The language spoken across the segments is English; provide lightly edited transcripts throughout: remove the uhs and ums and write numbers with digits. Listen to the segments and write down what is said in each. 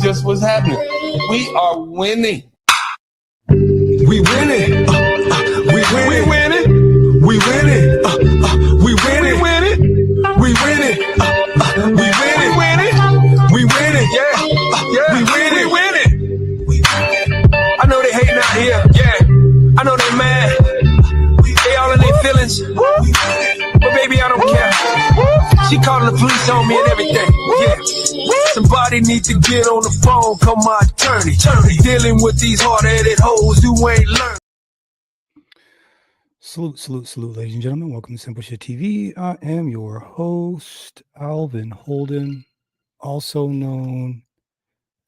That's just what's happening. We are winning. We winning. We winning. We winning. We winning. We winning. We winning. We winning. We winning. Yeah. Yeah. We winning. We winning. I know they hating out here. Yeah. I know they mad. They all in their feelings. But baby, I don't care. She calling the police on me and everything. Yeah. Somebody need to get on the phone, call my attorney. Dealing with these hard-headed hoes who ain't learned. Salute, ladies and gentlemen. Welcome to Simple Shit TV. I am your host, Alvin Holden, also known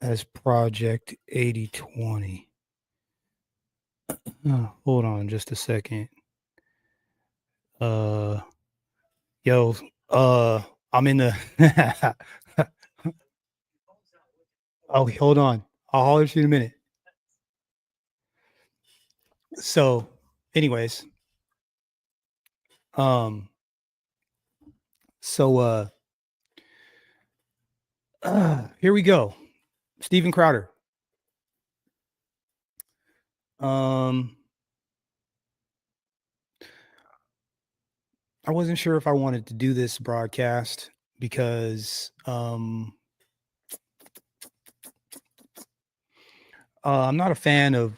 as Project 8020. Hold on just a second. I'm in the oh, hold on. I'll holler at you in a minute. So, anyways, here we go. Steven Crowder. I wasn't sure if I wanted to do this broadcast because I'm not a fan of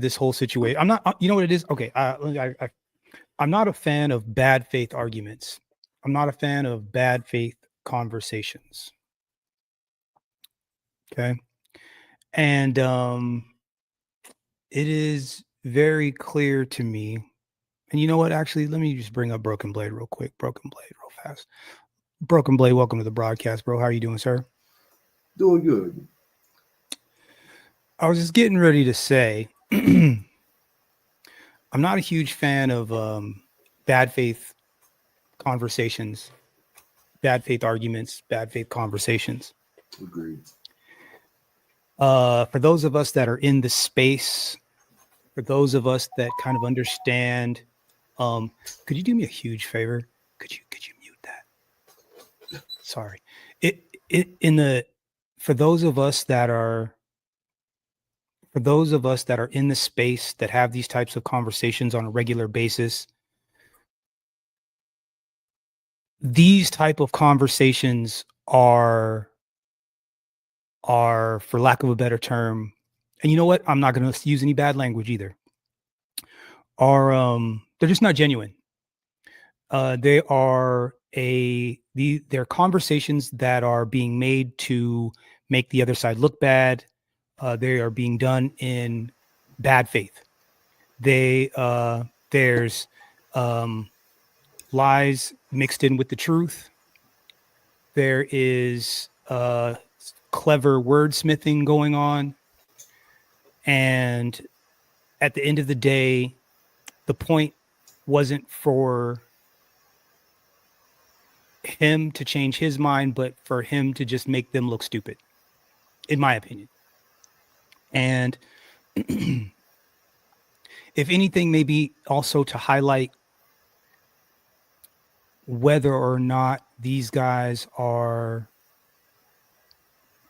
this whole situation. I'm not, you know what it is? Okay. I'm not a fan of bad faith arguments. I'm not a fan of bad faith conversations. Okay. And it is very clear to me. And you know what? Actually, let me just bring up Broken Blade real quick. Broken Blade real fast. Broken Blade, welcome to the broadcast, bro. How are you doing, sir? Doing good. I was just getting ready to say, I'm not a huge fan of bad faith conversations, bad faith arguments, bad faith conversations. Agreed. For those of us that are in the space, for those of us that kind of understand, could you do me a huge favor? Could you mute that? Sorry. For those of us that are in the space that have these types of conversations on a regular basis, these type of conversations are, for lack of a better term, and you know what? I'm not going to use any bad language either. They're just not genuine. They're conversations that are being made to make the other side look bad. They are being done in bad faith. There's lies mixed in with the truth. There is clever wordsmithing going on. And at the end of the day, the point wasn't for him to change his mind, but for him to just make them look stupid, in my opinion. And if anything, maybe also to highlight whether or not these guys are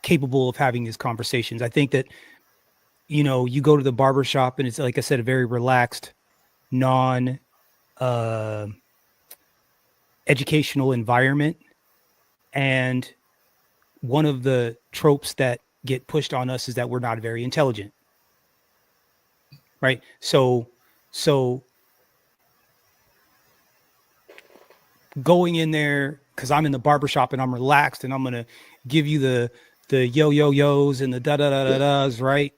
capable of having these conversations. I think that, you go to the barbershop and it's, like I said, a very relaxed, educational environment. And one of the tropes that get pushed on us is that we're not very intelligent. Right. So going in there, because I'm in the barbershop and I'm relaxed and I'm going to give you the yo-yo-yos and the da-da-da-da-das, right?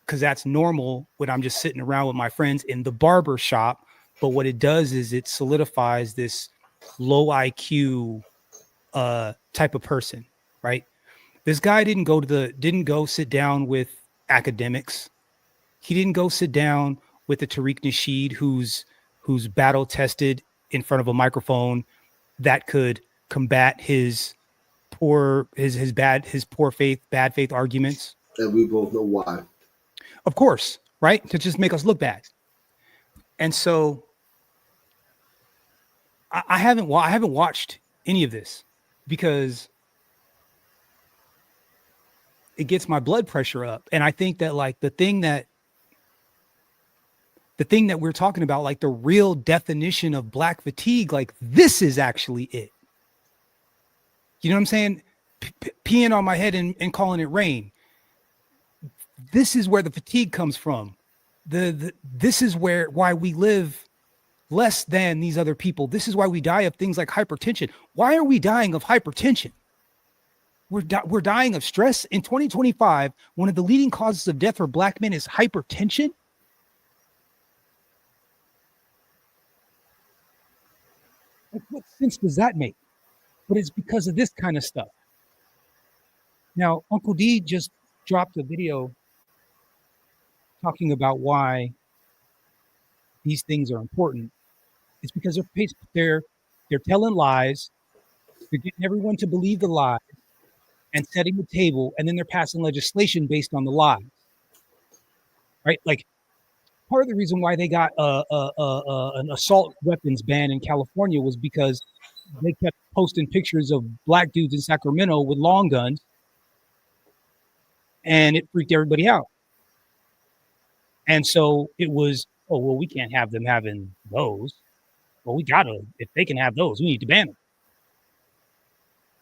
Because that's normal when I'm just sitting around with my friends in the barbershop. But what it does is it solidifies this low IQ type of person, right? This guy didn't go sit down with academics. He didn't go sit down with a Tariq Nasheed who's battle tested in front of a microphone that could combat his poor faith, bad faith arguments. And we both know why. Of course, right? To just make us look bad. And so I haven't watched any of this. because it gets my blood pressure up. And I think that like the thing that we're talking about, like the real definition of black fatigue, like this is actually it. You know what I'm saying? Peeing on my head and calling it rain. This is where the fatigue comes from. This is why we live less than these other people. This is why we die of things like hypertension. Why are we dying of hypertension? We're dying of stress. In 2025, one of the leading causes of death for black men is hypertension. Like, what sense does that make? But it's because of this kind of stuff. Now, Uncle D just dropped a video talking about why these things are important. It's because they're telling lies. They're getting everyone to believe the lies and setting the table, and then they're passing legislation based on the lies. Right? Like, part of the reason why they got an assault weapons ban in California was because they kept posting pictures of black dudes in Sacramento with long guns, and it freaked everybody out. And so it was, oh, well, we can't have them having those. Well, we gotta, if they can have those, we need to ban them.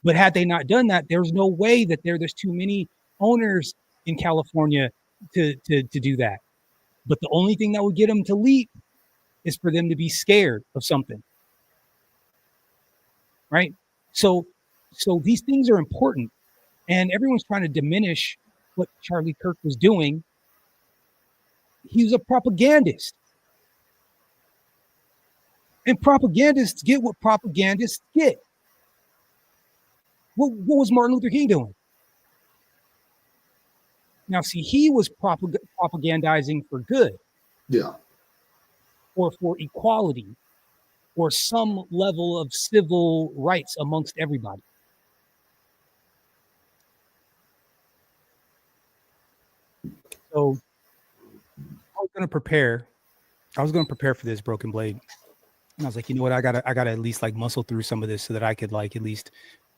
But had they not done that, there's no way that there's too many owners in California to do that. But the only thing that would get them to leap is for them to be scared of something. Right? So these things are important, and everyone's trying to diminish what Charlie Kirk was doing. He was a propagandist. And propagandists get what propagandists get. What was Martin Luther King doing? Now, see, he was propagandizing for good. Yeah. Or for equality, or some level of civil rights amongst everybody. So I was going to prepare for this Broken Blade. And I was like, you know what? I gotta at least like muscle through some of this so that I could like at least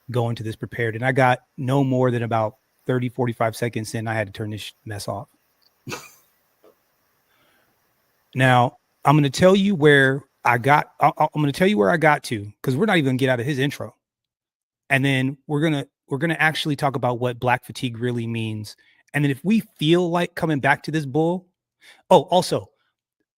go into this prepared. And I got no more than about 30, 45 seconds in. I had to turn this mess off. Now, I'm going to tell you where I got to, because we're not even going to get out of his intro. And then we're going to actually talk about what black fatigue really means. And then if we feel like coming back to this bull, also,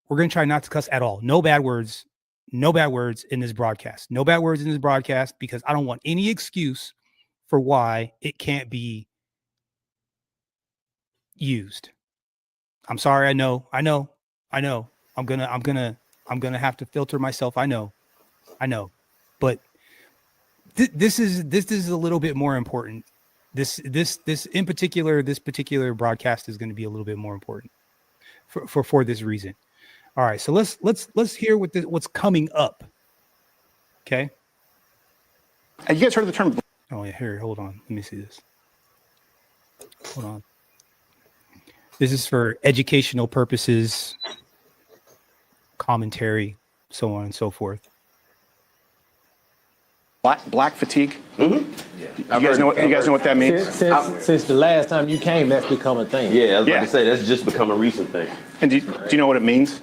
we're going to try not to cuss at all. No bad words in this broadcast. No bad words in this broadcast, because I don't want any excuse for why it can't be used. I'm sorry. I know. I'm gonna have to filter myself. I know, but this is a little bit more important. This in particular, this particular broadcast is going to be a little bit more important for this reason. All right, so let's hear what's coming up. Okay. You guys heard of the term? Oh yeah, here, hold on. Let me see this. Hold on. This is for educational purposes, commentary, so on and so forth. Black fatigue. Mm-hmm. You guys know what that means? Since the last time you came, that's become a thing. Yeah, I was about to say that's just become a recent thing. And do you know what it means?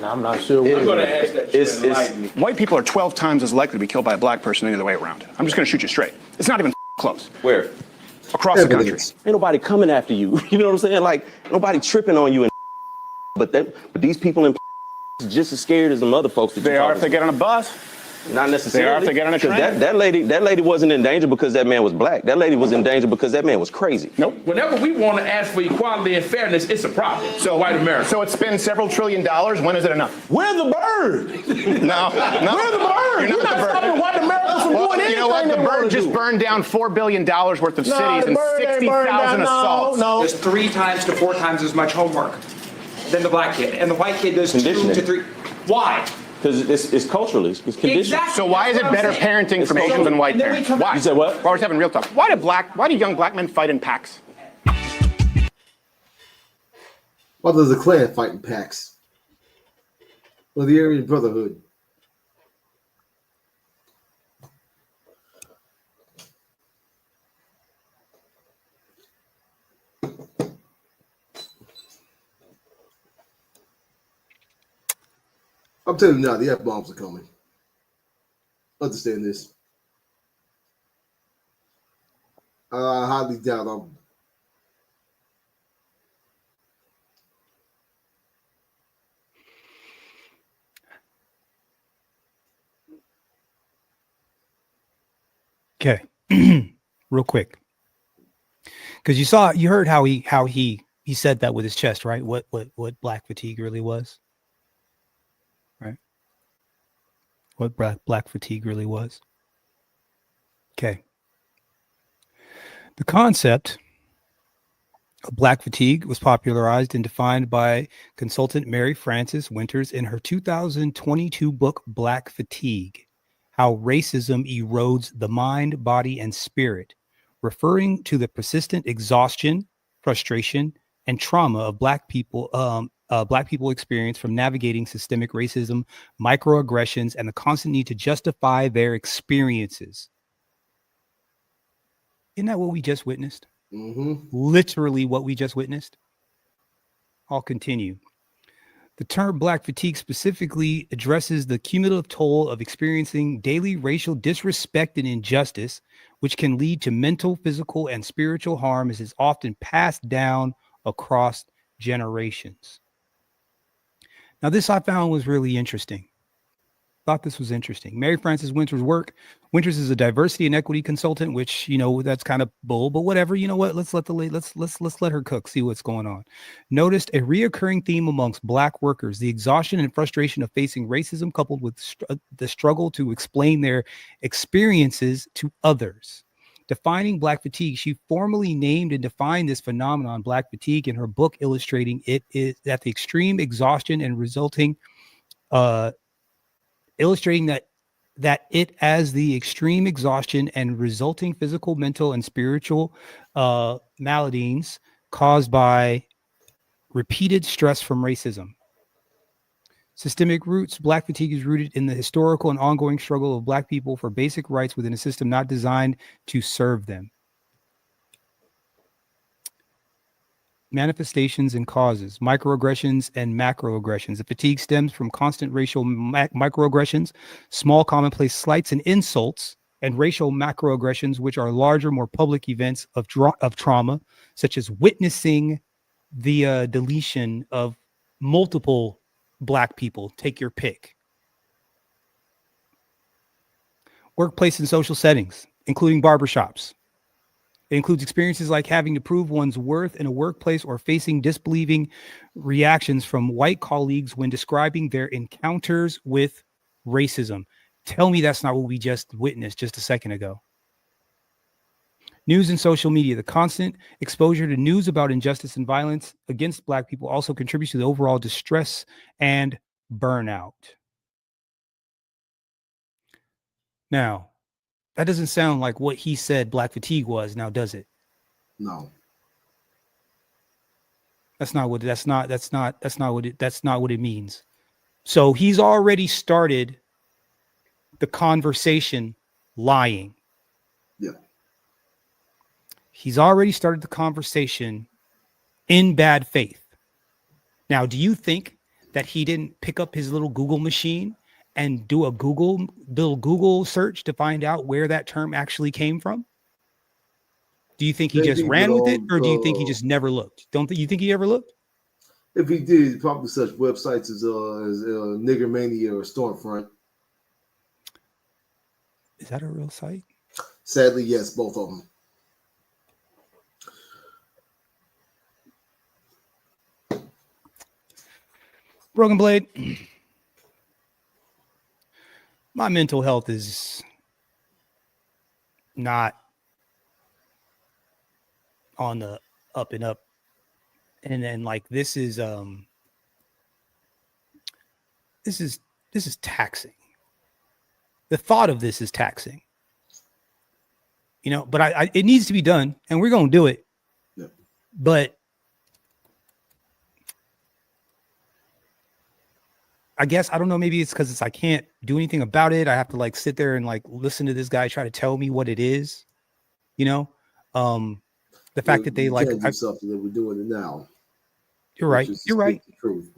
No, I'm not sure. I'm going to ask that. White people are 12 times as likely to be killed by a black person than the other way around. I'm just going to shoot you straight. It's not even close. Where? Across the country. Ain't nobody coming after you. You know what I'm saying? Like, nobody tripping on you. But these people in just as scared as the other folks. They are if they get on a bus. Not necessarily. They are if they get on a train. That lady wasn't in danger because that man was black. That lady was in danger because that man was crazy. Nope. Whenever we want to ask for equality and fairness, it's a problem. So white America. So it's been several $1 trillion. When is it enough? Where's the bird? No. Where's the bird? You're not stopping white America from doing anything. You know what? The bird just burned down $4 billion worth of cities and 60,000 assaults. No. There's 3 times to 4 times as much homework than the black kid, and the white kid does 2 to 3. Why? Because it's culturally, it's conditioned. Exactly. So why is it better parenting from Asians than white parents? Why? You said what? Well, we're having real talk. Why do young black men fight in packs? Why does the Klan fight in packs? Well, the Aryan Brotherhood. I'm telling you now, the F-bombs are coming. Understand this. I highly doubt I'm. Okay, real quick, because you heard how he said that with his chest, right? What black fatigue really was, right? What black fatigue really was. Okay, the concept of black fatigue was popularized and defined by consultant Mary Frances Winters in her 2022 book Black Fatigue: How Racism Erodes the Mind, Body, and Spirit, referring to the persistent exhaustion, frustration, and trauma of Black people experience from navigating systemic racism, microaggressions, and the constant need to justify their experiences. Isn't that what we just witnessed? Mm-hmm. Literally what we just witnessed. I'll continue. The term black fatigue specifically addresses the cumulative toll of experiencing daily racial disrespect and injustice, which can lead to mental, physical, and spiritual harm, as is often passed down across generations. Now, this I found was really interesting. Thought this was interesting. Mary Frances Winters' work. Winters is a diversity and equity consultant, which, you know, that's kind of bull, but whatever. You know what? Let's let let's let her cook, see what's going on. Noticed a reoccurring theme amongst Black workers: the exhaustion and frustration of facing racism, coupled with the struggle to explain their experiences to others. Defining Black fatigue, she formally named and defined this phenomenon, Black fatigue, in her book, illustrating it is that the extreme exhaustion and resulting illustrating that it as the extreme exhaustion and resulting physical, mental, and spiritual maladies caused by repeated stress from racism. Systemic roots: Black fatigue is rooted in the historical and ongoing struggle of Black people for basic rights within a system not designed to serve them. Manifestations and causes: microaggressions and macroaggressions. The fatigue stems from constant racial microaggressions, small commonplace slights and insults, and racial macroaggressions, which are larger, more public events of trauma, such as witnessing the deletion of multiple Black people. Take your pick. Workplace and social settings, including barbershops. It includes experiences like having to prove one's worth in a workplace or facing disbelieving reactions from white colleagues when describing their encounters with racism. Tell me that's not what we just witnessed just a second ago. News and social media: the constant exposure to news about injustice and violence against Black people also contributes to the overall distress and burnout. Now, that doesn't sound like what he said Black fatigue was, now does it? No. That's not what it means. So he's already started the conversation lying. Yeah. He's already started the conversation in bad faith. Now, do you think that he didn't pick up his little Google machine and do a Google search to find out where that term actually came from? Do you think he just ran with it, or do you think he just never looked? You think he ever looked? If he did, probably such websites as Nigger Mania or Stormfront. Is that a real site? Sadly, yes, both of them. Broken Blade. My mental health is not on the up and up. And then like this is taxing. The thought of this is taxing. You know, but it needs to be done, and we're gonna do it. Yeah. But I guess, I don't know, maybe it's because I can't do anything about it. I have to like sit there and like listen to this guy try to tell me what it is, you know? The fact that they like do something that we're doing it now. You're right. You're right. The truth.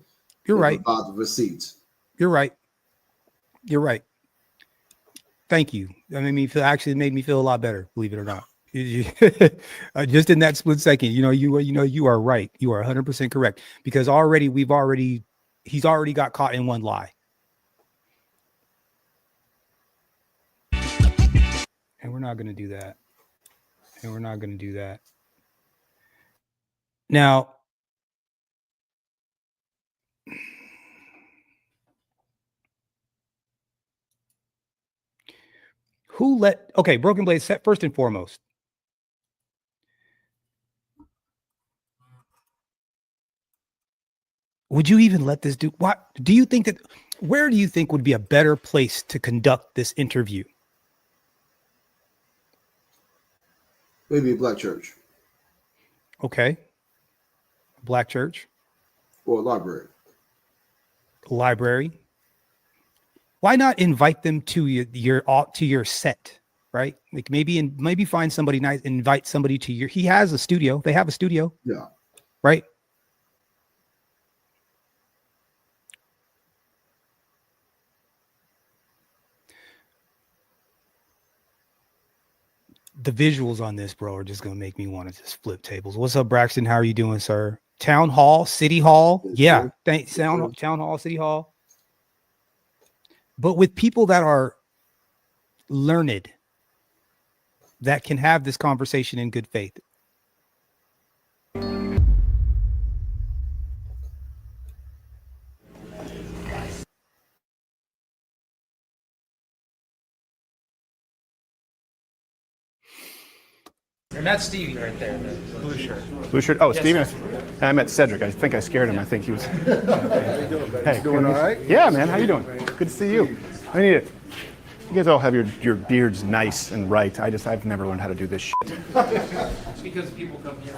You're right. About the receipts. You're right. You're right. Thank you. That made me feel, actually made me feel a lot better, believe it or not. Just in that split second, you are right. You are 100% correct, because he's already got caught in one lie. And we're not going to do that. Now, Broken Blade, set first and foremost. Would you even let this what do you think where do you think would be a better place to conduct this interview? Maybe a black church. Okay. Black church. Or a library. Library. Why not invite them to your set, right? Like maybe find somebody nice, invite somebody to he has a studio. They have a studio. Yeah. Right? The visuals on this, bro, are just going to make me want to just flip tables. What's up, Braxton? How are you doing, sir? Town Hall, City Hall. Yeah. Thanks. Town Hall, City Hall. But with people that are learned, that can have this conversation in good faith. And that's Stevie right there, the blue shirt. Blue shirt. Oh, Yes, Steven. sir. I met Cedric. I think I scared him. I think he was. Hey, Doing all right? Yeah, man. How you doing? Good to see you. I need it. You guys all have your beards nice and right. I've never learned how to do this shit. It's because people come here.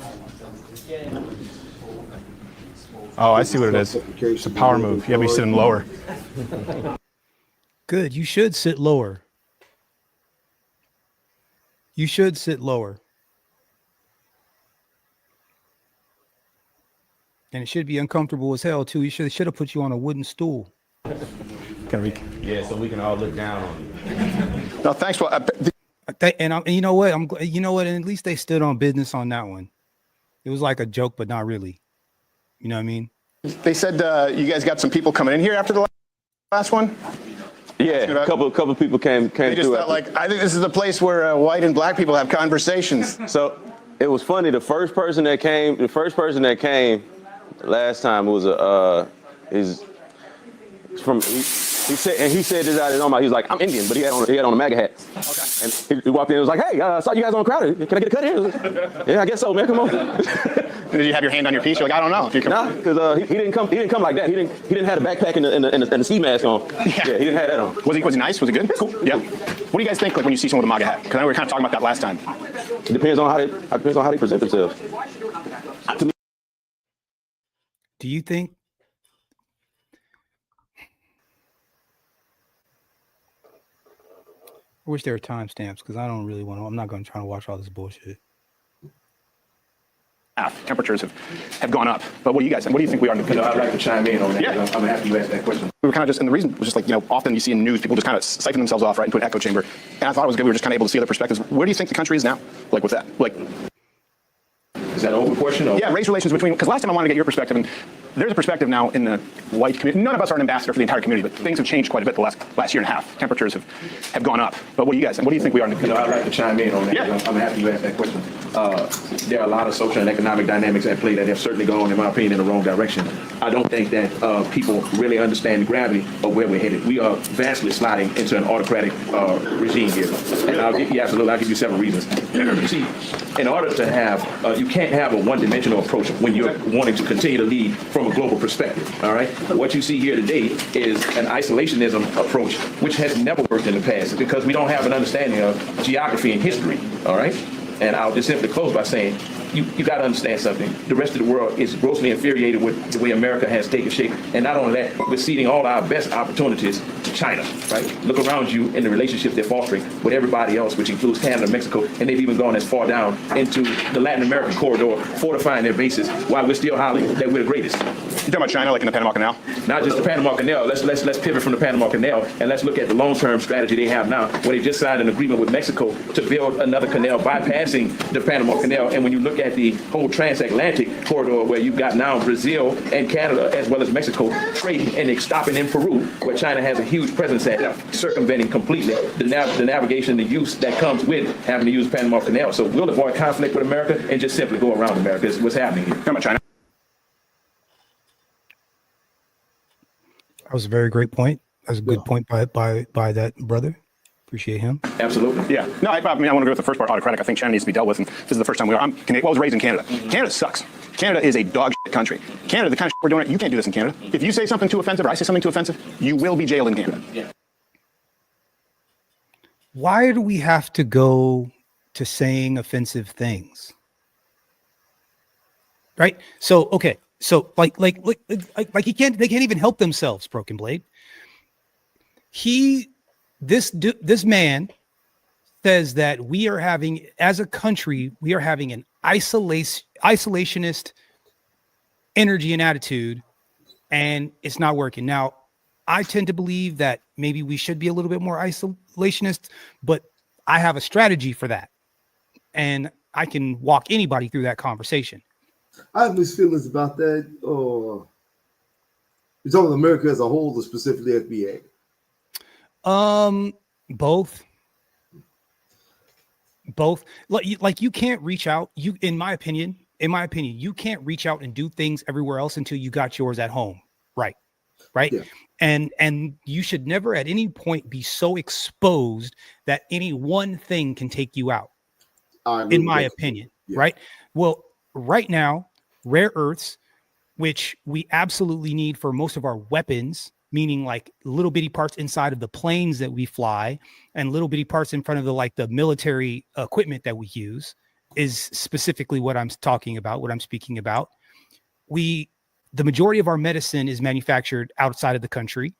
Oh, I see what it is. It's a power move. You have me sitting lower. Good. You should sit lower. You should sit lower. And it should be uncomfortable as hell too. He should have put you on a wooden stool. Yeah, so we can all look down on you. No, thanks. Well, And you know what? And at least they stood on business on that one. It was like a joke, but not really. You know what I mean? they said you guys got some people coming in here after the last one. Yeah, a couple people came They just through. felt like, I think this is the place where white and black people have conversations. So it was funny. The first person that came last time was he said this out of his own mouth. He was like, I'm Indian, but he had on a MAGA hat. Okay. And he walked in and was like, hey, I saw you guys on Crowded. Can I get a cut here? Yeah, I guess so, man. Come on. Did you have your hand on your piece? You're like, I don't know. If you can... Nah, because he didn't come like that. He didn't have the backpack and the ski mask on. Yeah, he didn't have that on. Was he nice? Was he good? Cool. Yeah. What do you guys think like when you see someone with a MAGA hat? Because I know we were kind of talking about that last time. It depends on how they present themselves. Do you think? I wish there were timestamps because I don't really want to. I'm not going to try to watch all this bullshit. Temperatures have gone up. But what do you guys think? What do you think we are? I'd like to chime in on that. Yeah. I'm gonna have you ask that question. We were kind of just, and the reason was just like, often you see in news, people just kind of siphon themselves off right into an echo chamber. And I thought it was good. We were just kind of able to see other perspectives. Where do you think the country is now? Like with that? Like, Is that an open question? Or? yeah, race relations between, because last time I wanted to get your perspective, and there's a perspective now in the white community. None of us are an ambassador for the entire community, but things have changed quite a bit the last year and a half. Temperatures have gone up. But what do you guys think? What do you think we are? I'd like to chime in on that. Yeah. I'm gonna have you ask that question. There are a lot of social and economic dynamics at play that have certainly gone, in my opinion, in the wrong direction. I don't think that people really understand the gravity of where we're headed. We are vastly sliding into an autocratic regime here. And I'll give you several reasons. You see, in order to have, you can't have a one-dimensional approach when you're wanting to continue to lead from a global perspective, all right? What you see here today is an isolationism approach, which has never worked in the past because we don't have an understanding of geography and history, all right? And I'll just simply close by saying, you got to understand something. The rest of the world is grossly infuriated with the way America has taken shape. And not only that, we're ceding all our best opportunities to China, right? Look around you in the relationships they're fostering with everybody else, which includes Canada, Mexico, and they've even gone as far down into the Latin American corridor, fortifying their bases while we're still hollering that we're the greatest. talking about China, like in the Panama Canal? Not just the Panama Canal. Let's pivot from the Panama Canal and let's look at the long-term strategy they have now, where they just signed an agreement with Mexico to build another canal bypassing the Panama Canal. And when you look at the whole transatlantic corridor, where you've got now Brazil and Canada as well as Mexico trading and stopping in Peru, where China has a huge presence at, circumventing completely the navigation, the use that comes with having to use Panama Canal. So we'll avoid conflict with America and just simply go around America. Is what's happening here. Talking about China. That was a very great point. That was a good point by that brother. Appreciate him. Absolutely. Yeah. No, I mean, I want to go with the first part, autocratic. I think China needs to be dealt with, and this is the first time I was raised in Canada. Canada sucks. Canada is a dog shit country. Canada, the kind of shit we're doing, you can't do this in Canada. If you say something too offensive or I say something too offensive, you will be jailed in Canada. Yeah. Why do we have to go to saying offensive things? Right? So, okay. So like they can't even help themselves, Broken Blade. This man says that we are having, as a country, we are having an isolationist energy and attitude, and it's not working. Now, I tend to believe that maybe we should be a little bit more isolationist, but I have a strategy for that, and I can walk anybody through that conversation. I have mixed feelings about that. You're talking America as a whole, or specifically FBA? Both. Like you can't reach out. In my opinion, you can't reach out and do things everywhere else until you got yours at home. Right. Yeah. And you should never at any point be so exposed that any one thing can take you out. In my opinion. Yeah. Right. Well, right now, rare earths, which we absolutely need for most of our weapons, meaning like little bitty parts inside of the planes that we fly and little bitty parts in front of the military equipment that we use, is specifically what I'm talking about, what I'm speaking about. The majority of our medicine is manufactured outside of the country,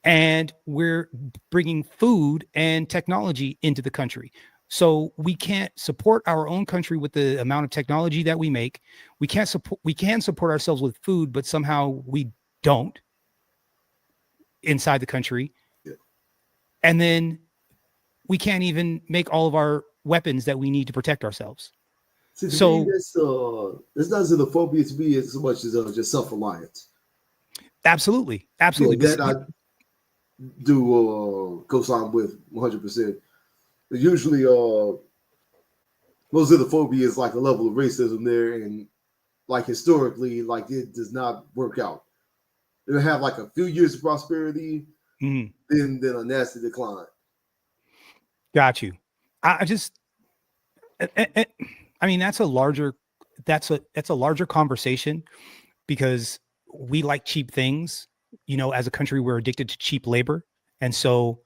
and we're bringing food and technology into the country. So we can't support our own country with the amount of technology that we make. We can support ourselves with food, but somehow we don't inside the country. Yeah. And then we can't even make all of our weapons that we need to protect ourselves. See, so it's not xenophobia to me as much as just self-reliance. Absolutely. Yeah, that I do co-sign with 100%. Usually, most of the phobia is like a level of racism there, and like historically, like it does not work out. It'll have like a few years of prosperity, then a nasty decline. Got you. I mean, that's a larger conversation, because we like cheap things. You know, as a country, we're addicted to cheap labor, and so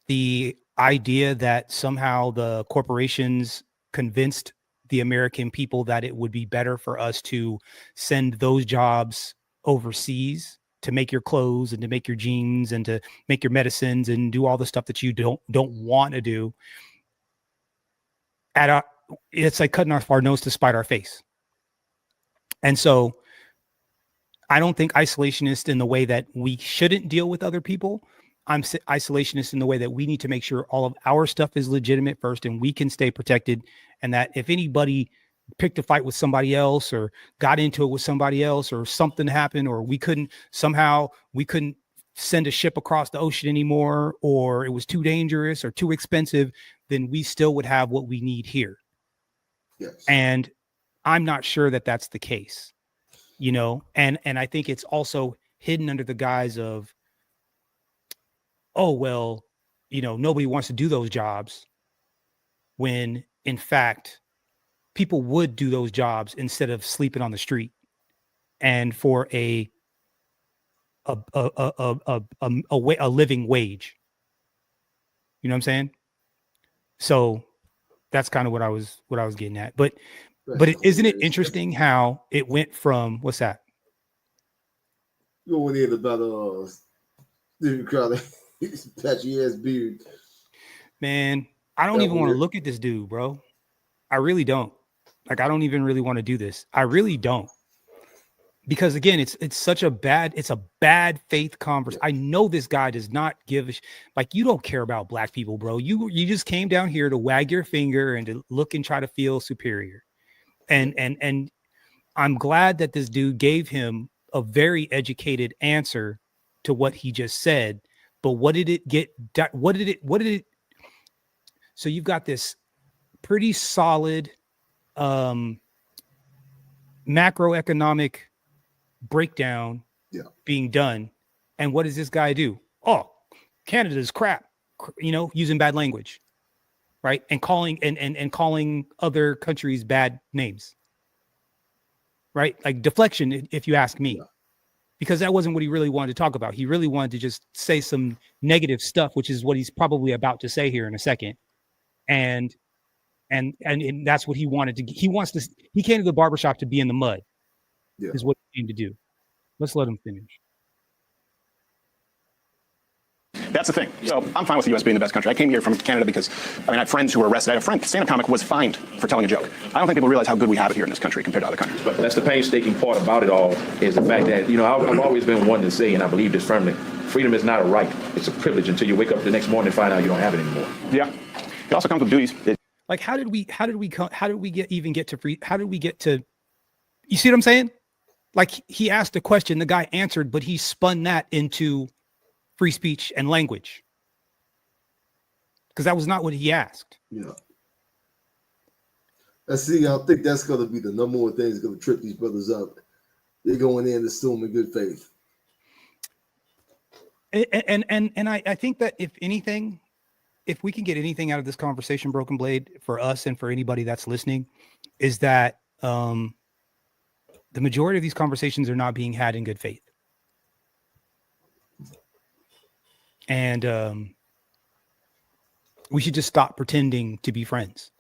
the idea that somehow the corporations convinced the American people that it would be better for us to send those jobs overseas to make your clothes and to make your jeans and to make your medicines and do all the stuff that you don't want to do. It's like cutting off our nose to spite our face. And so I don't think isolationist in the way that we shouldn't deal with other people. I'm isolationist in the way that we need to make sure all of our stuff is legitimate first and we can stay protected. And that if anybody picked a fight with somebody else or got into it with somebody else or something happened, or we couldn't send a ship across the ocean anymore, or it was too dangerous or too expensive, then we still would have what we need here. Yes. And I'm not sure that that's the case, you know, and I think it's also hidden under the guise of, oh, well, you know, nobody wants to do those jobs, when in fact, people would do those jobs instead of sleeping on the street, and for a living wage. You know what I'm saying? So that's kind of what I was getting at. But isn't it interesting how it went from, what's that? You went in about his patchy ass beard. Man, I don't even want to look at this dude, bro. I really don't. Like, I don't even really want to do this. I really don't. because again, it's a bad faith conversation. I know this guy does not give like, you don't care about black people, bro. You just came down here to wag your finger and to look and try to feel superior. And I'm glad that this dude gave him a very educated answer to what he just said. But what did it get? What did it? So you've got this pretty solid macroeconomic breakdown being done. And what does this guy do? Oh, Canada's crap, using bad language, right? And calling and calling other countries bad names, right? Like deflection, if you ask me, because that wasn't what he really wanted to talk about. He really wanted to just say some negative stuff, which is what he's probably about to say here in a second. And that's what he wanted to. He came to the barbershop to be in the mud. Is what he came to do. Let's let him finish. That's the thing. So I'm fine with the U.S. being the best country. I came here from Canada because, I have friends who were arrested. I have a friend, stand-up comic, was fined for telling a joke. I don't think people realize how good we have it here in this country compared to other countries. But that's the painstaking part about it all, is the fact that, I've always been one to say, and I believe this firmly, freedom is not a right. It's a privilege until you wake up the next morning and find out you don't have it anymore. Yeah. It also comes with duties. Like, how did we get to free? How did we get to, you see what I'm saying? Like, he asked a question, the guy answered, but he spun that into free speech and language, because that was not what he asked. Yeah. I think that's going to be the number one thing that's going to trip these brothers up. They're going in assuming good faith. And I think that if anything, if we can get anything out of this conversation, Broken Blade, for us and for anybody that's listening, is that the majority of these conversations are not being had in good faith. And we should just stop pretending to be friends.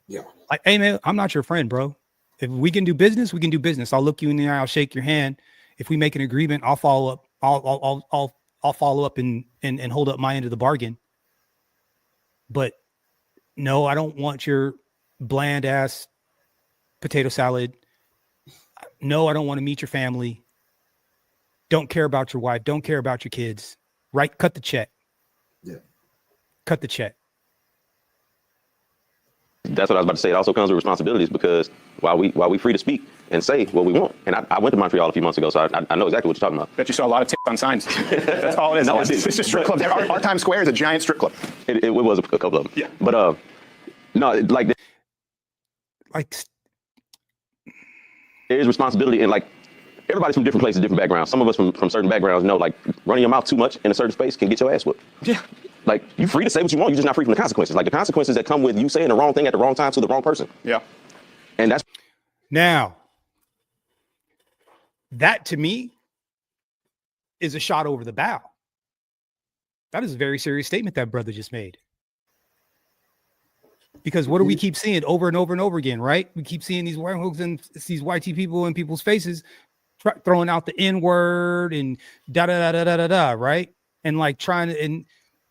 Yeah. Like, hey man, I'm not your friend, bro. If we can do business, we can do business. I'll look you in the eye, I'll shake your hand. If we make an agreement, I'll follow up. I'll follow up and hold up my end of the bargain. But no, I don't want your bland ass potato salad. No, I don't want to meet your family. Don't care about your wife. Don't care about your kids. Right? Cut the check. Yeah. Cut the check. That's what I was about to say. It also comes with responsibilities, because while we free to speak and say what we want, and I went to Montreal a few months ago, so I know exactly what you're talking about. Bet you saw a lot of tits on signs. That's all it is. No, it's just strip clubs. Our Times Square is a giant strip club. It was a couple of them. Yeah. But no, like there is responsibility, and like everybody's from different places, different backgrounds. Some of us from certain backgrounds know, like, running your mouth too much in a certain space can get your ass whipped. Yeah. Like, you're free to say what you want. You're just not free from the consequences. Like, the consequences that come with you saying the wrong thing at the wrong time to the wrong person. Yeah. And that's Now, that to me is a shot over the bow. That is a very serious statement that brother just made. Because what do we keep seeing over and over and over again, right? We keep seeing these white hooks and these YT people in people's faces throwing out the N-word and da-da-da-da-da-da, right? And like trying to,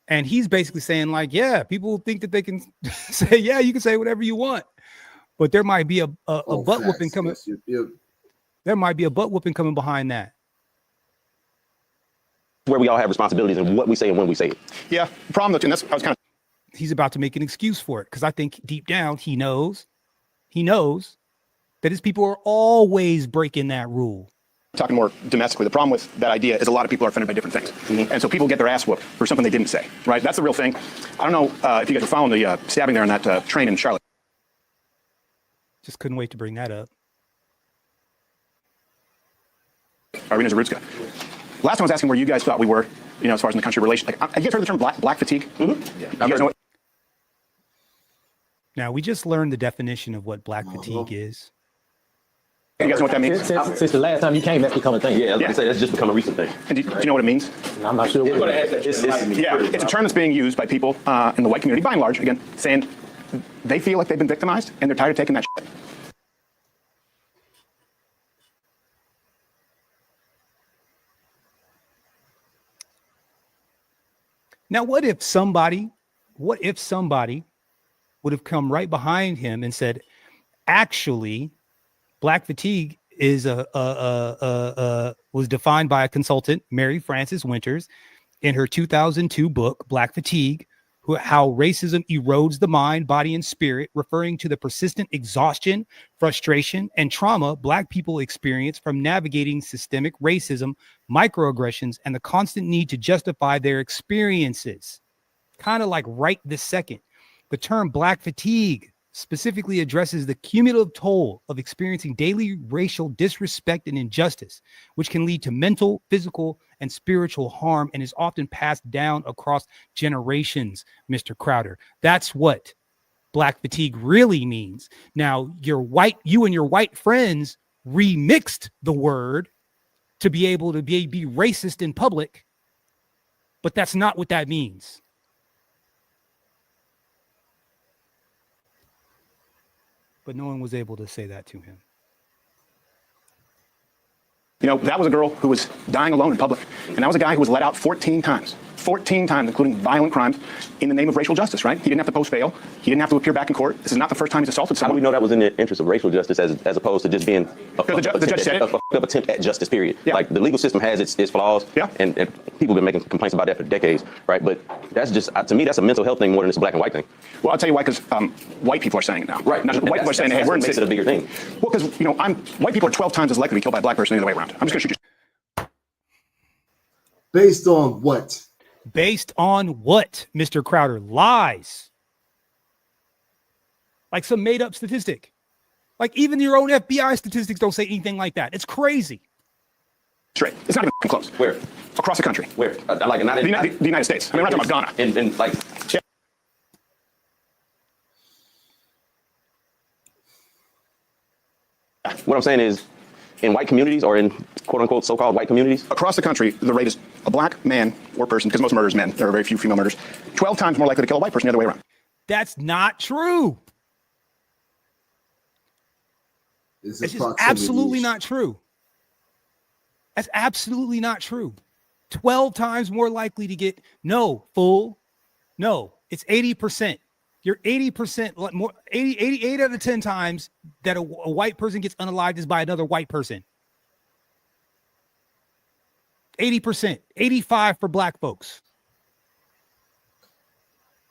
and he's basically saying like, yeah, people think that they can say, yeah, you can say whatever you want. But there might be a butt whooping coming. Yes. There might be a butt whooping coming behind that. where we all have responsibilities in what we say and when we say it. Yeah, the problem though, and that's I was kind of. He's about to make an excuse for it, because I think deep down he knows that his people are always breaking that rule. Talking more domestically, the problem with that idea is a lot of people are offended by different things. Mm-hmm. And so people get their ass whooped for something they didn't say, right? That's the real thing. I don't know if you guys were following the stabbing there on that train in Charlotte. Just couldn't wait to bring that up. Arenas of Roots. Last time I was asking where you guys thought we were, you know, as far as in the country relation. Like, have you guys heard the term black fatigue? Mm-hmm. Yeah. You guys know what? Now, we just learned the definition of what black fatigue is. You guys know what that means? Since the last time you came, that's become a thing. Yeah, I was gonna say that's just become a recent thing. And do you know what it means? I'm not sure. It's a term that's being used by people in the white community, by and large, again, saying they feel like they've been victimized and they're tired of taking that shit. Now, what if somebody would have come right behind him and said, actually, black fatigue is was defined by a consultant, Mary Frances Winters, in her 2002 book, Black Fatigue, How Racism Erodes the Mind, Body, and Spirit, referring to the persistent exhaustion, frustration, and trauma Black people experience from navigating systemic racism, microaggressions, and the constant need to justify their experiences. Kind of like right this second. The term Black fatigue specifically addresses the cumulative toll of experiencing daily racial disrespect and injustice, which can lead to mental, physical, and spiritual harm and is often passed down across generations, Mr. Crowder. That's what Black fatigue really means. Now, you and your white friends remixed the word to be able to be racist in public, but that's not what that means. But no one was able to say that to him. You know, that was a girl who was dying alone in public. And that was a guy who was let out 14 times. 14 times, including violent crimes, in the name of racial justice, right? He didn't have to post bail. He didn't have to appear back in court. This is not the first time he's assaulted someone. How do we know that was in the interest of racial justice as opposed to just being the judge said a attempt at justice, period? Yeah. Like, the legal system has its flaws, yeah. and people have been making complaints about that for decades, right? But that's just, to me, that's a mental health thing more than it's a black and white thing. Well, I'll tell you why, because white people are saying it now. Right. Not white people are saying, hey, we're in the makes it a bigger thing. Well, because, white people are 12 times as likely to be killed by a black person the other way around. I'm just going to shoot you. Based on what? Based on what, Mr. Crowder? Lies. Like some made up statistic. Like even your own FBI statistics don't say anything like that. It's crazy. Straight. It's not even close. Where? Across the country. Where? Like not in the United States. I mean, we're not talking about Ghana. And like. Yeah. What I'm saying is, in white communities or in quote unquote so-called white communities? Across the country, the rate is a black man or person, because most murders men. There are very few female murders. 12 times more likely to kill a white person the other way around. That's not true. It's just absolutely not true. That's absolutely not true. 12 times more likely to get, no, fool. No, it's 80%. You're 80% more, 88 out of 10 times that a white person gets unalived is by another white person. 80%, 85 for black folks.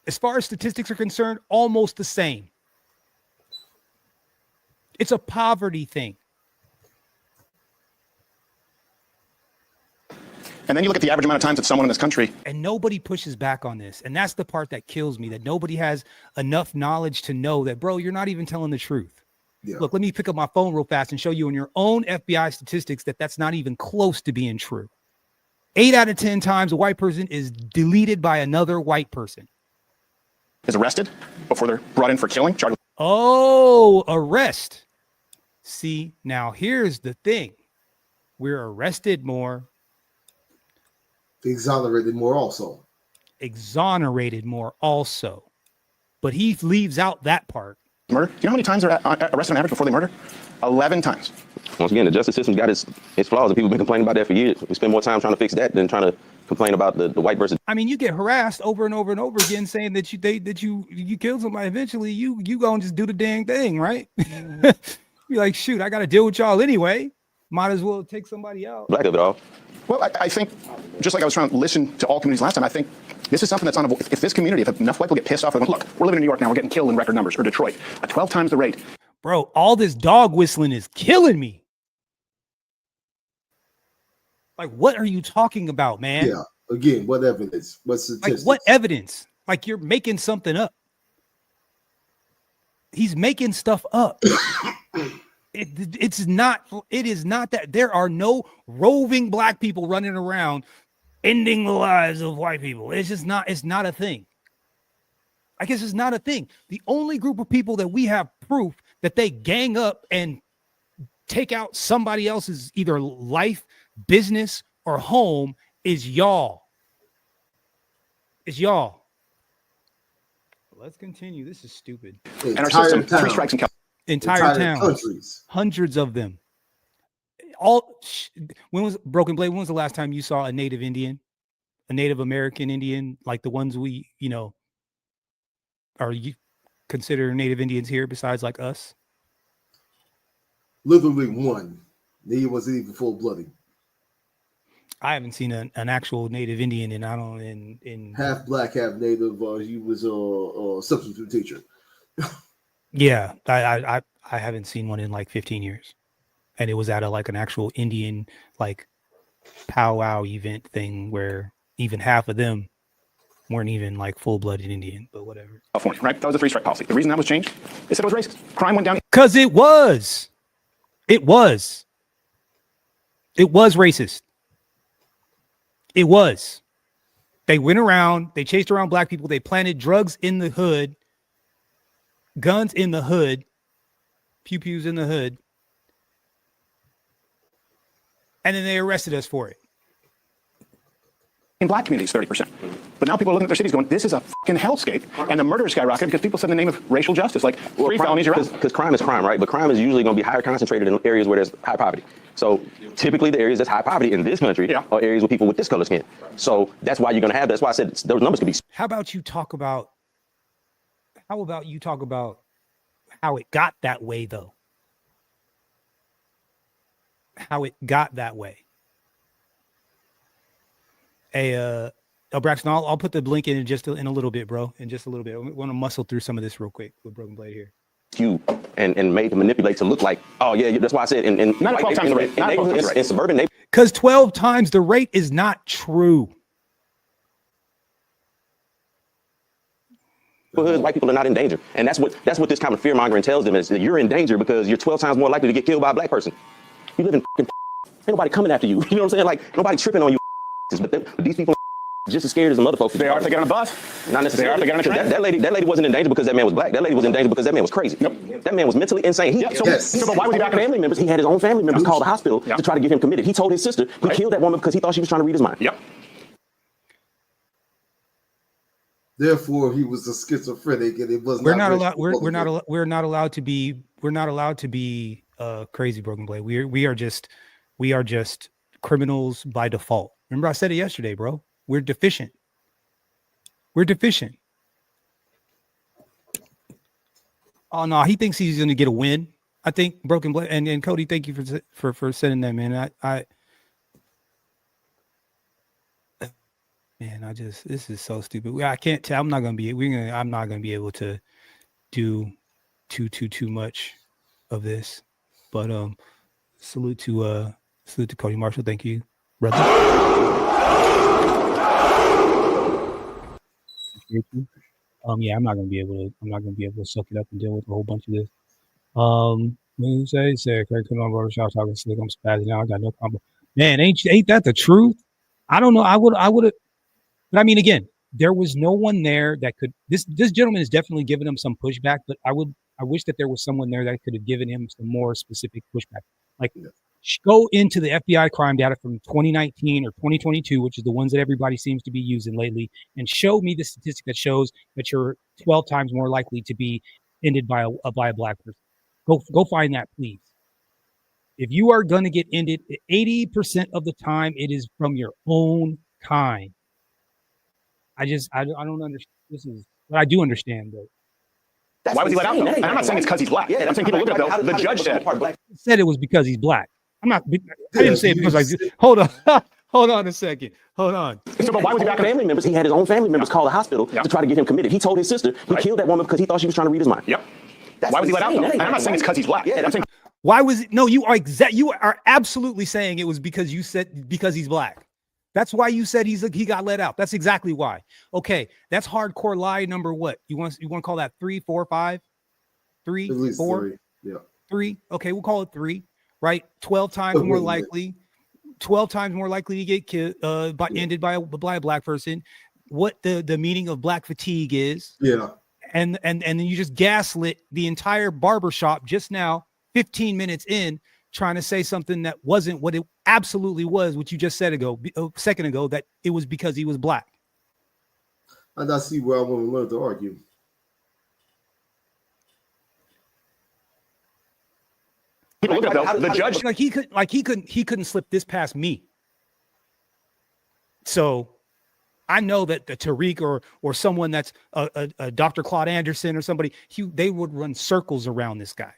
As far as statistics are concerned, almost the same. It's a poverty thing. And then you look at the average amount of times that someone in this country. And nobody pushes back on this. And that's the part that kills me, that nobody has enough knowledge to know that, bro, you're not even telling the truth. Yeah. Look, let me pick up my phone real fast and show you in your own FBI statistics that that's not even close to being true. 8 out of 10 times a white person is deleted by another white person. Is arrested before they're brought in for killing. Oh, arrest. See, now here's the thing. We're arrested more. Exonerated more also. Exonerated more also. But he leaves out that part. Murder. Do you know how many times they're arrested on average before they murder? 11 times. Once again, the justice system's got its flaws, and people have been complaining about that for years. We spend more time trying to fix that than trying to complain about the white versus. I mean, you get harassed over and over and over again saying that you killed somebody. Eventually, you go and just do the dang thing, right? You're like, shoot, I got to deal with y'all anyway. Might as well take somebody out. Black of it all. Well, I think, just like I was trying to listen to all communities last time, I think this is something that's unavoidable. If this community, if enough white people get pissed off, they're going, look, we're living in New York now, we're getting killed in record numbers, or Detroit, at 12 times the rate. Bro, all this dog whistling is killing me. Like, what are you talking about, man? Yeah, again, what evidence? What statistics? Like, what evidence? Like, you're making something up. He's making stuff up. It is not that there are no roving black people running around ending the lives of white people. It's not a thing. I guess it's not a thing. The only group of people that we have proof that they gang up and take out somebody else's either life, business, or home is y'all. It's y'all. Let's continue. This is stupid. And our system, 3 strikes and entire towns, countries. Hundreds of them. When was Broken Blade? When was the last time you saw a Native Indian, a Native American Indian, like the ones we, are you consider Native Indians here besides like us? Literally one. He wasn't even full blooded. I haven't seen an actual native Indian in Half black, half native. He was a substitute teacher. Yeah, I haven't seen one in like 15 years, and it was at an actual Indian like powwow event thing where even half of them weren't even like full-blooded Indian, but whatever. California, right? That was the three-strike policy. The reason that was changed, they said it was racist. Crime went down. Because it was racist. It was. They went around, they chased around black people, they planted drugs in the hood, guns in the hood, pew-pews in the hood, and then they arrested us for it. In black communities, 30%. But now people are looking at their cities going, this is a fucking hellscape. And the murder skyrocketed because people said in the name of racial justice, like, three felonies, you're out. Because crime is crime, right? But crime is usually going to be higher concentrated in areas where there's high poverty. So typically the areas that's high poverty in this country are areas with people with this color skin. So that's why you're going to have, that's why I said those numbers could be. How about you talk about how it got that way, though? How it got that way. Hey, Braxton, I'll put the link in in a little bit, bro. In just a little bit. I want to muscle through some of this real quick with Broken Blade here. You and made to manipulate to look like, oh yeah, that's why I said in 12 times the rate. In suburban neighborhoods. Because 12 times the rate is not true. White people are not in danger, and that's what this kind of fear mongering tells them is that you're in danger because you're 12 times more likely to get killed by a black person. You live in ain't nobody coming after you. You know what I'm saying? Like nobody tripping on you. But these people are just as scared as the other folks. They are if they get on a bus. Not necessarily. They are if they get on a train. That lady wasn't in danger because that man was black. That lady was in danger because that man was crazy. Yep. That man was mentally insane. So why was he back in family members? He had his own family members call the hospital to try to get him committed. He told his sister he killed that woman because he thought she was trying to read his mind. Yep. Therefore, he was a schizophrenic, and it was We're not allowed to be crazy, Broken Blade. We are just criminals by default. Remember I said it yesterday, bro. We're deficient. Oh no, he thinks he's gonna get a win. I think Broken Blade and Cody, thank you for sending that, man. This is so stupid. I can't tell. I'm not gonna be able to do too much of this. But salute to Cody Marshall. Thank you, brother. Yeah, I'm not gonna be able to suck it up and deal with a whole bunch of this. Craig come on Barbershop talking slick. I'm spazzing out. I got no combo. Man, ain't that the truth? I don't know. I would have. But I mean, again, there was no one there that could. This gentleman is definitely giving him some pushback, but I wish that there was someone there that could have given him some more specific pushback. Like, go into the FBI crime data from 2019 or 2022, which is the ones that everybody seems to be using lately, and show me the statistic that shows that you're 12 times more likely to be ended by a black person. Go find that, please. If you are going to get ended, 80% of the time it is from your own kind. I don't understand. This is what I do understand, though. Why was he let out, though? And I'm not saying it's because he's black. I'm saying people look at it, though. The judge said it was because he's black. I didn't say it because hold on a second. Hold on. So, but why was he back in family members? He had his own family members call the hospital to try to get him committed. He told his sister he killed that woman because he thought she was trying to read his mind. Yep. Why was he let out, though? And I'm not saying it's because he's black. I'm saying why was it? No, you are absolutely saying it was because you said because he's black. That's why you said he got let out. That's exactly why. Okay, that's hardcore lie number what? You want to call that 3, 4, 5? 3, 4? 3. Yeah. 3. Okay, we'll call it 3. Right? 12 times more likely. 12 times more likely to get killed ended by a black person. What the meaning of black fatigue is. Yeah. And then you just gaslit the entire barbershop just now, 15 minutes in, trying to say something that wasn't what it absolutely was, what you just said a second ago, that it was because he was black. And I see where I want to learn to argue. People look at the judge. He couldn't slip this past me. So I know that the Tariq or someone that's a Dr. Claude Anderson or somebody, they would run circles around this guy.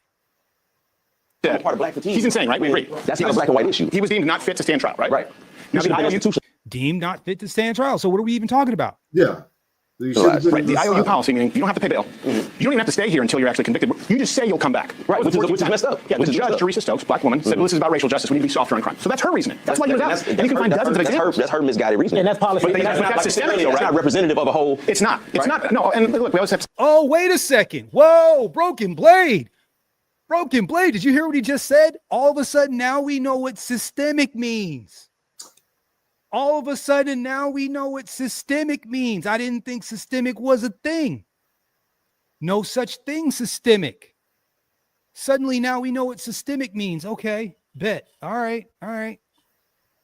said, part of black fatigue. he's insane, right? We agree. That's not a black and white issue. He was deemed not fit to stand trial, right? Right. Now, the IOU, Deemed not fit to stand trial. So what are we even talking about? Yeah. You should have been right, the IOU decided. policy, meaning you don't have to pay bail. You don't even have to stay here until you're actually convicted. You just say you'll come back. Right, which is messed up. Yeah, the judge, Teresa Stokes, black woman, said, well, this is about racial justice. We need to be softer on crime. So that's her reasoning. That's why he was out. And you can find dozens of examples. That's her misguided reasoning. And that's policy. But that's systemic, though, That's right? not representative of a whole. It's not. It's not. No, and look, we always have to Oh, wait a second. Whoa, Broken Blade. Broken Blade. Did you hear what he just said? All of a sudden, now we know what systemic means. All of a sudden, now we know what systemic means. I didn't think systemic was a thing. No such thing, systemic. Suddenly, now we know what systemic means. Okay, bet. All right.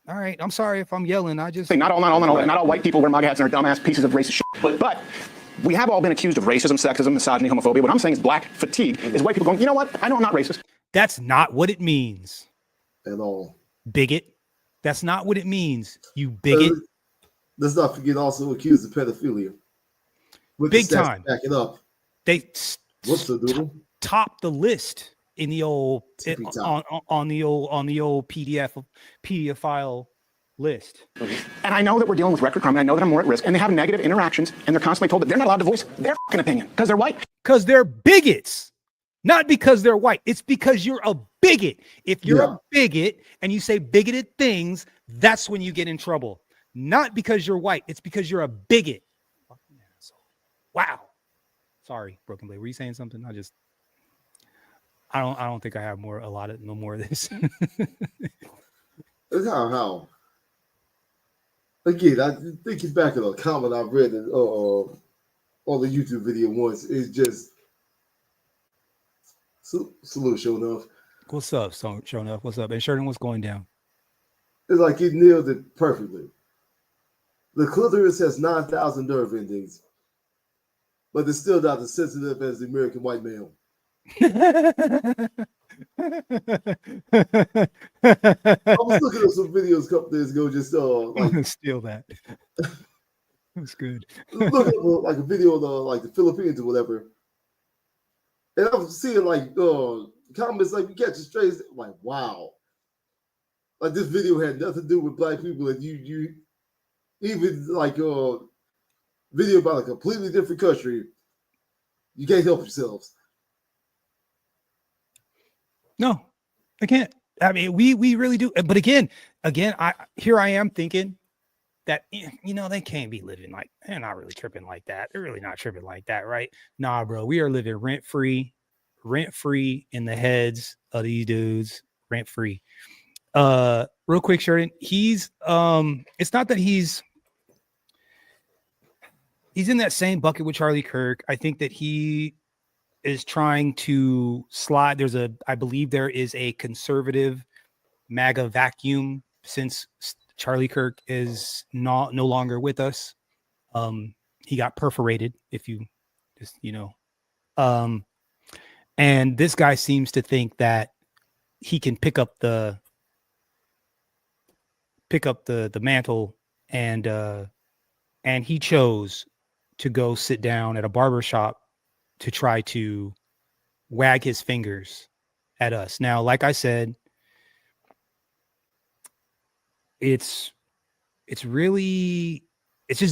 I'm sorry if I'm yelling. I just say not all white people wear MAGA hats and are dumbass pieces of racist shit. But we have all been accused of racism, sexism, misogyny, homophobia. What I'm saying is black fatigue is white people going, you know what? I know I'm not racist. That's not what it means. At all. Bigot. That's not what it means, you bigot. Let's not forget also accused of pedophilia. With Big the stats time. backing up. They What's the doodle? top the list in the old on the old PDF file list. And I know that we're dealing with record crime. And I know that I'm more at risk. And they have negative interactions. And they're constantly told that they're not allowed to voice their fucking opinion because they're white. Because they're bigots. Not because they're white. It's because you're a bigot. If you're a bigot and you say bigoted things, that's when you get in trouble. Not because you're white. It's because you're a bigot. Fucking asshole. Wow. Sorry, Broken Blade. Were you saying something? I don't think I have no more of this. It's how. Again, I thinking back at a comment I read on the YouTube video once. It's just salute, show enough. What's up, show enough? What's up? And Sheridan, what's going down? It's like he nailed it perfectly. The clitoris has 9,000 nerve endings, but it's still not as sensitive as the American white male. I was looking at some videos a couple days ago, just I'm gonna steal that. That's good. Look at like a video of the Philippines or whatever, and I was seeing like comments like, "You catch it straight." I'm like, wow, like this video had nothing to do with black people, and you even like video about a completely different country. You can't help yourselves. No, I can't. I mean, we really do. But again, I am thinking that, you know, they can't be living like, they're not really tripping like that. They're really not tripping like that, right? Nah, bro, we are living rent free in the heads of these dudes, rent free. Real quick, Sheridan, he's it's not that he's in that same bucket with Charlie Kirk. I think that he is trying to slide. I believe there is a conservative MAGA vacuum since Charlie Kirk is no longer with us. He got perforated, if you just, you know. And this guy seems to think that he can pick up the mantle, and he chose to go sit down at a barbershop to try to wag his fingers at us. Now, like I said, it's just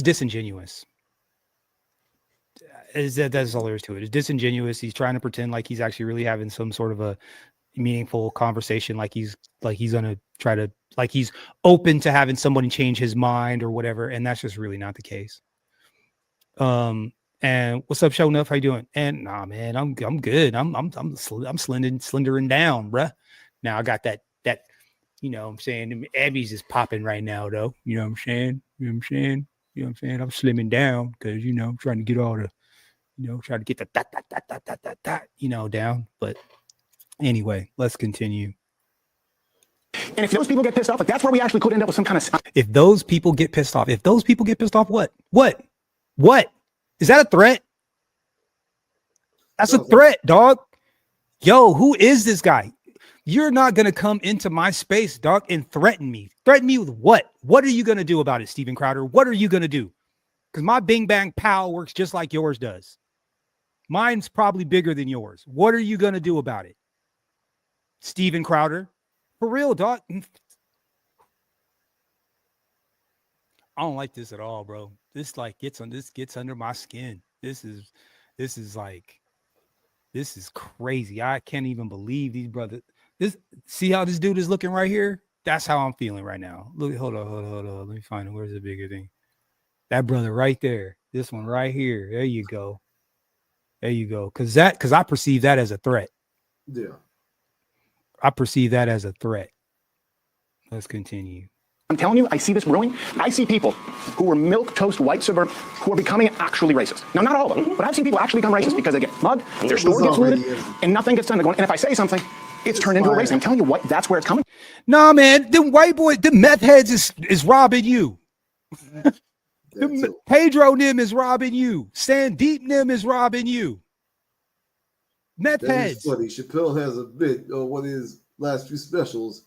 disingenuous. That's all there is to it. It's disingenuous. He's trying to pretend like he's actually really having some sort of a meaningful conversation, like he's gonna try to, like he's open to having somebody change his mind or whatever, and that's just really not the case. And what's up, Show Enough? How you doing? And nah, man, I'm good. I'm slendering down, bruh. Now I got that, you know what I'm saying? Abby's is popping right now, though. You know what I'm saying? I'm slimming down because, you know, I'm trying to get all the, you know, try to get the that, you know, down. But anyway, let's continue. And if those people get pissed off, like that's where we actually could end up with some kind of. If those people get pissed off, what? Is that a threat? That's a threat, dog. Yo, who is this guy? You're not going to come into my space, dog, and threaten me. Threaten me with what? What are you going to do about it, Steven Crowder? What are you going to do? Because my bing bang pow works just like yours does. Mine's probably bigger than yours. What are you going to do about it? Steven Crowder. For real, dog. I don't like this at all, bro. This gets under my skin. This is crazy. I can't even believe these brothers. See how this dude is looking right here? That's how I'm feeling right now. Look, hold on. Let me find it. Where's the bigger thing? That brother right there. This one right here. There you go. Because I perceive that as a threat. Yeah. I perceive that as a threat. Let's continue. I'm telling you, I see this brewing. I see people who were milquetoast white suburban who are becoming actually racist. Now, not all of them, but I've seen people actually become racist because they get mugged, their store gets looted, and nothing gets done. And if I say something, it's turned into a race. I'm telling you what, that's where it's coming. Nah, man, them white boys, them meth heads is robbing you. Pedro Nim is robbing you. Sandeep Nim is robbing you. Meth heads. Funny. Chappelle has a bit on one of his last few specials.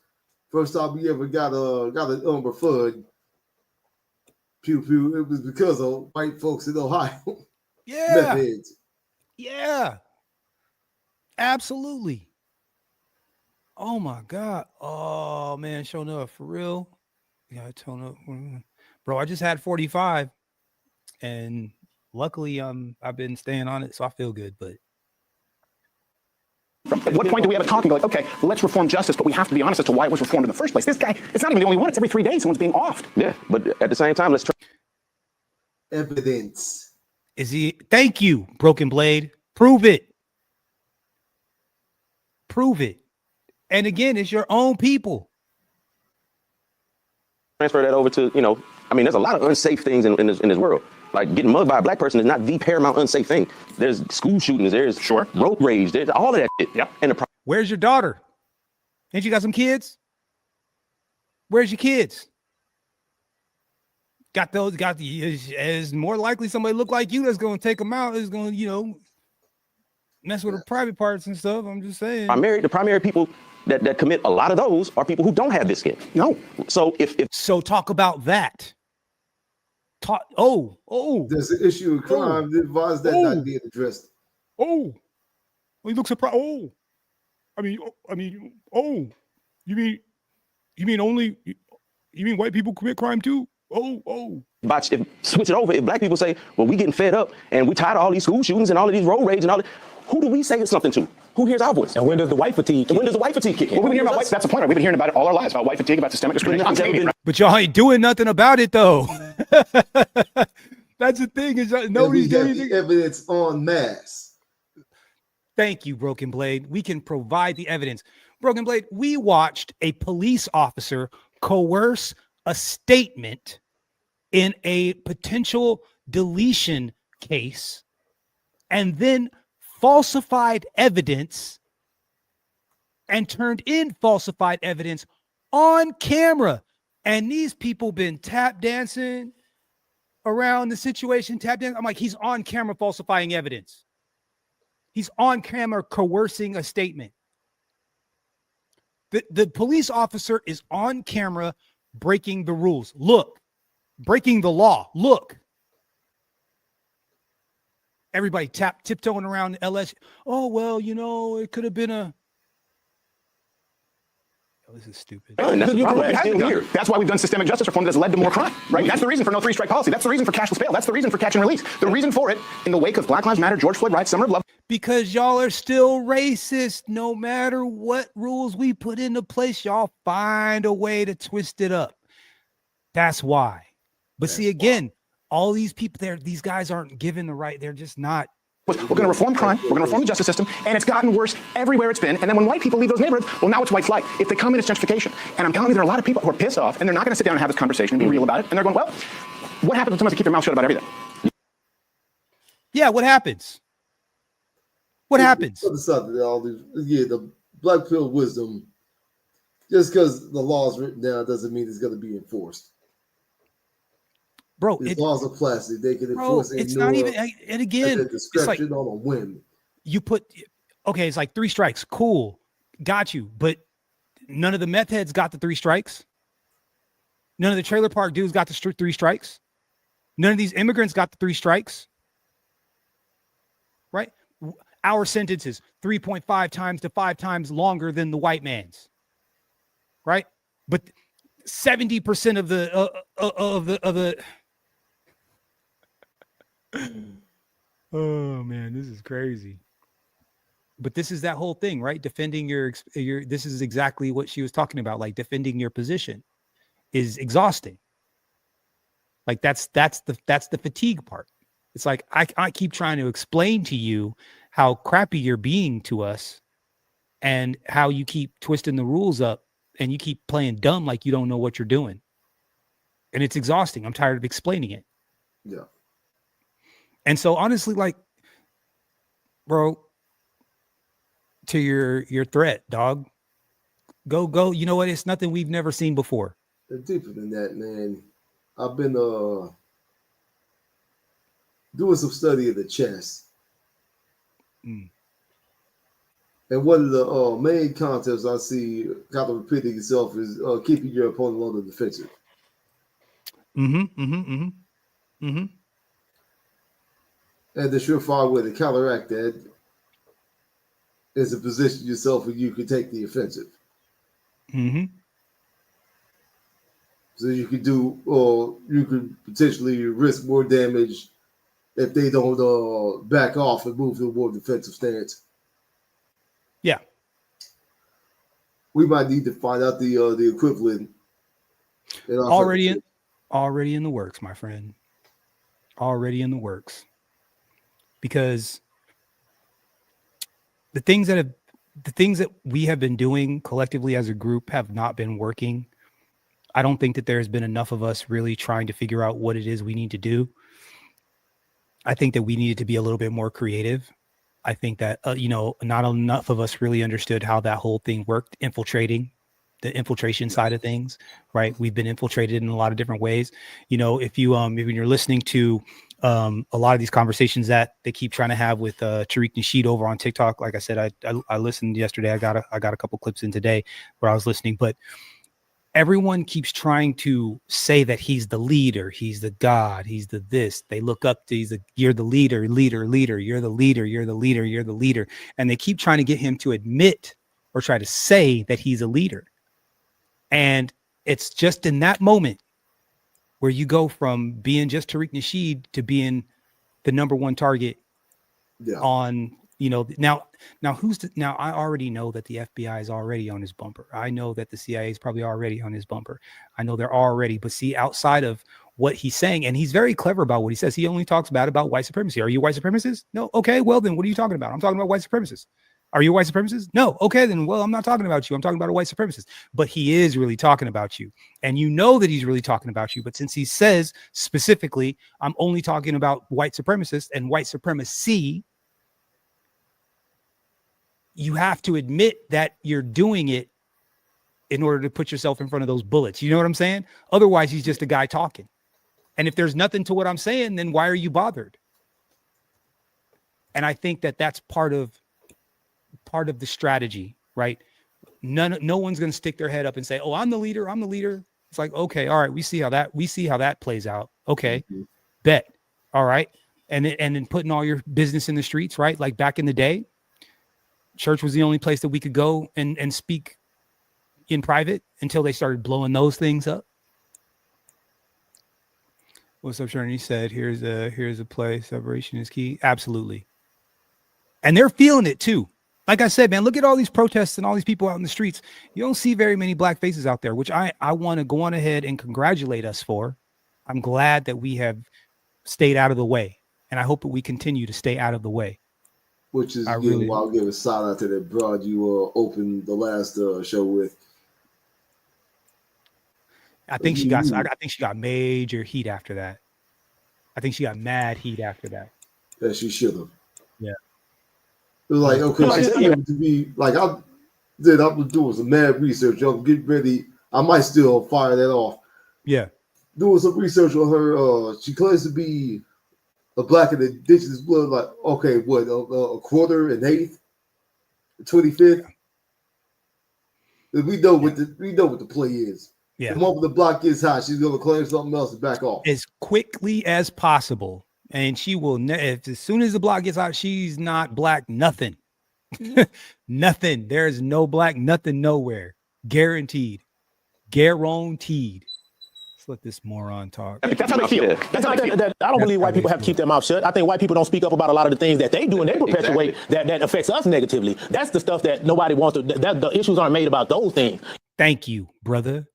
First time he ever got an umber fud. Pew pew. It was because of white folks in Ohio. Yeah. Meth heads. Yeah. Absolutely. Oh my God. Oh man, showing up for real. You gotta tone up. Bro, I just had 45 and luckily I've been staying on it, so I feel good, but at what point do we have a talk and go like, okay, let's reform justice, but we have to be honest as to why it was reformed in the first place. This guy, it's not even the only one. It's every 3 days someone's being offed. Yeah, but at the same time, let's try. Evidence. is he? Thank you, Broken Blade. Prove it. Prove it. And again, it's your own people. Transfer that over to, there's a lot of unsafe things in this world. Like getting mugged by a black person is not the paramount unsafe thing. There's school shootings, there's road rage, there's all of that shit. Yeah. And Where's your daughter? Ain't you got some kids? Where's your kids? Is more likely somebody look like you that's going to take them out, is going to, mess with her private parts and stuff. I'm just saying. the primary people that commit a lot of those are people who don't have this skin. No. So so talk about that. There's an issue of crime. Why is that not being addressed? He looks surprised. You mean white people commit crime too? But switch it over. If black people say, well, we getting fed up and we tired of all these school shootings and all of these road rage and all that, who do we say something to? Who hears our voice? And when does the white fatigue kick in? Well, we've been hearing about white, that's the point. Right? We've been hearing about it all our lives, about white fatigue, about systemic discrimination. But y'all ain't doing nothing about it though. That's the thing, is nobody's doing anything. Evidence en masse. Thank you, Broken Blade. We can provide the evidence. Broken Blade, we watched a police officer coerce a statement in a potential deletion case and then falsified evidence and turned in falsified evidence on camera. And these people been tap dancing around the situation, I'm like, he's on camera falsifying evidence. He's on camera coercing a statement. The police officer is on camera breaking the rules. Look, breaking the law. Look. Everybody tiptoeing around LS. Oh, well, it could have been a. Oh, this is stupid. That's why we've done systemic justice reform that's led to more crime, right? That's the reason for no three-strike policy. That's the reason for cashless bail. That's the reason for catch and release. The reason for it, in the wake of Black Lives Matter, George Floyd riots, Summer of Love. Because y'all are still racist. No matter what rules we put into place, y'all find a way to twist it up. That's why. But see, again, all these people there, these guys aren't given the right. They're just not. We're going to reform crime. We're going to reform the justice system. And it's gotten worse everywhere it's been. And then when white people leave those neighborhoods, well, now it's white flight. If they come in, it's gentrification. And I'm telling you, there are a lot of people who are pissed off, and they're not going to sit down and have this conversation and be real about it. And they're going, well, what happens when someone has to keep their mouth shut about everything? Yeah, what happens? What happens? The black pill wisdom, just because the law is written down doesn't mean it's going to be enforced. Bro, laws are plastic. They can enforce it. It's not even, and again, it's like on a whim. You it's like 3 strikes. Cool. Got you. But none of the meth heads got the 3 strikes. None of the trailer park dudes got the 3 strikes. None of these immigrants got the 3 strikes. Right? our sentence is 3.5 times to 5 times longer than the white man's, right? But 70% of the oh man, this is crazy. But this is that whole thing, right? Defending your this is exactly what she was talking about. Like defending your position is exhausting. Like that's the fatigue part. It's like I keep trying to explain to you how crappy you're being to us and how you keep twisting the rules up and you keep playing dumb like you don't know what you're doing. And it's exhausting. I'm tired of explaining it. Yeah. And so honestly, like, bro, to your threat, dog, go. You know what? It's nothing we've never seen before. It's deeper than that, man. I've been doing some study of the chess. Mm. And one of the main concepts I see kind of repeating itself is keeping your opponent on the defensive. And the surefire way to counteract that is to position yourself where you can take the offensive. So you could do, or you could potentially risk more damage if they don't back off and move to a more defensive stance. Yeah. We might need to find out the equivalent. Already in the works, my friend. Already in the works. Because the things that we have been doing collectively as a group have not been working. I don't think that there's been enough of us really trying to figure out what it is we need to do. I think that we needed to be a little bit more creative. I think that, not enough of us really understood how that whole thing worked, the infiltration side of things, right? We've been infiltrated in a lot of different ways. If you're listening to a lot of these conversations that they keep trying to have with Tariq Nasheed over on TikTok, like I said, I listened yesterday. I got a couple clips in today where I was listening, but everyone keeps trying to say that he's the leader, he's the God, he's the this. They look up to you're the leader, you're the leader. And they keep trying to get him to admit or try to say that he's a leader. And it's just in that moment where you go from being just Tariq Nasheed to being the number one target on, now I already know that the FBI is already on his bumper. I know that the CIA is probably already on his bumper. I know they're already, but see, outside of what he's saying, and he's very clever about what he says. He only talks bad about white supremacy. Are you white supremacist? No. Okay. Well, then what are you talking about? I'm talking about white supremacists. Are you a white supremacist? No. Okay, then, well, I'm not talking about you. I'm talking about a white supremacist. But he is really talking about you. And you know that he's really talking about you. But since he says specifically, I'm only talking about white supremacists and white supremacy, you have to admit that you're doing it in order to put yourself in front of those bullets. You know what I'm saying? Otherwise, he's just a guy talking. And if there's nothing to what I'm saying, then why are you bothered? And I think that that's part of the strategy, right? No one's going to stick their head up and say, "Oh, I'm the leader. I'm the leader." It's like, okay, all right, we see how that plays out. Okay, bet. All right, and then putting all your business in the streets, right? Like back in the day, church was the only place that we could go and speak in private until they started blowing those things up. What's up, Sharon? He said, "Here's a play. Separation is key." Absolutely, and they're feeling it too. Like I said, man, look at all these protests and all these people out in the streets. You don't see very many black faces out there, which I want to go on ahead and congratulate us for. I'm glad that we have stayed out of the way, and I hope that we continue to stay out of the way. Which is, I'll give a shout out to that broad you opened the last show with. I think she got major heat after that. I think she got mad heat after that. Yeah, she should have. Yeah. It was like, okay, she seemed to be like, I was doing some mad research. I'm getting ready. I might still fire that off. Yeah. Doing some research on her. She claims to be a black and indigenous blood. Like, okay, what, a quarter, an eighth, 25th? We know what the play is. Yeah. The moment the block gets hot, she's gonna claim something else and back off. As quickly as possible, And she will, as soon as the block gets out, she's not black, nothing. Nothing. There's no black, nothing, nowhere. Guaranteed. Guaranteed. Let's let this moron talk. That's how they feel. That's how they feel. I don't believe white people have to keep their mouth shut. I think white people don't speak up about a lot of the things that they do and they perpetuate that affects us negatively. That's the stuff that nobody wants to, that the issues aren't made about those things. Thank you, brother.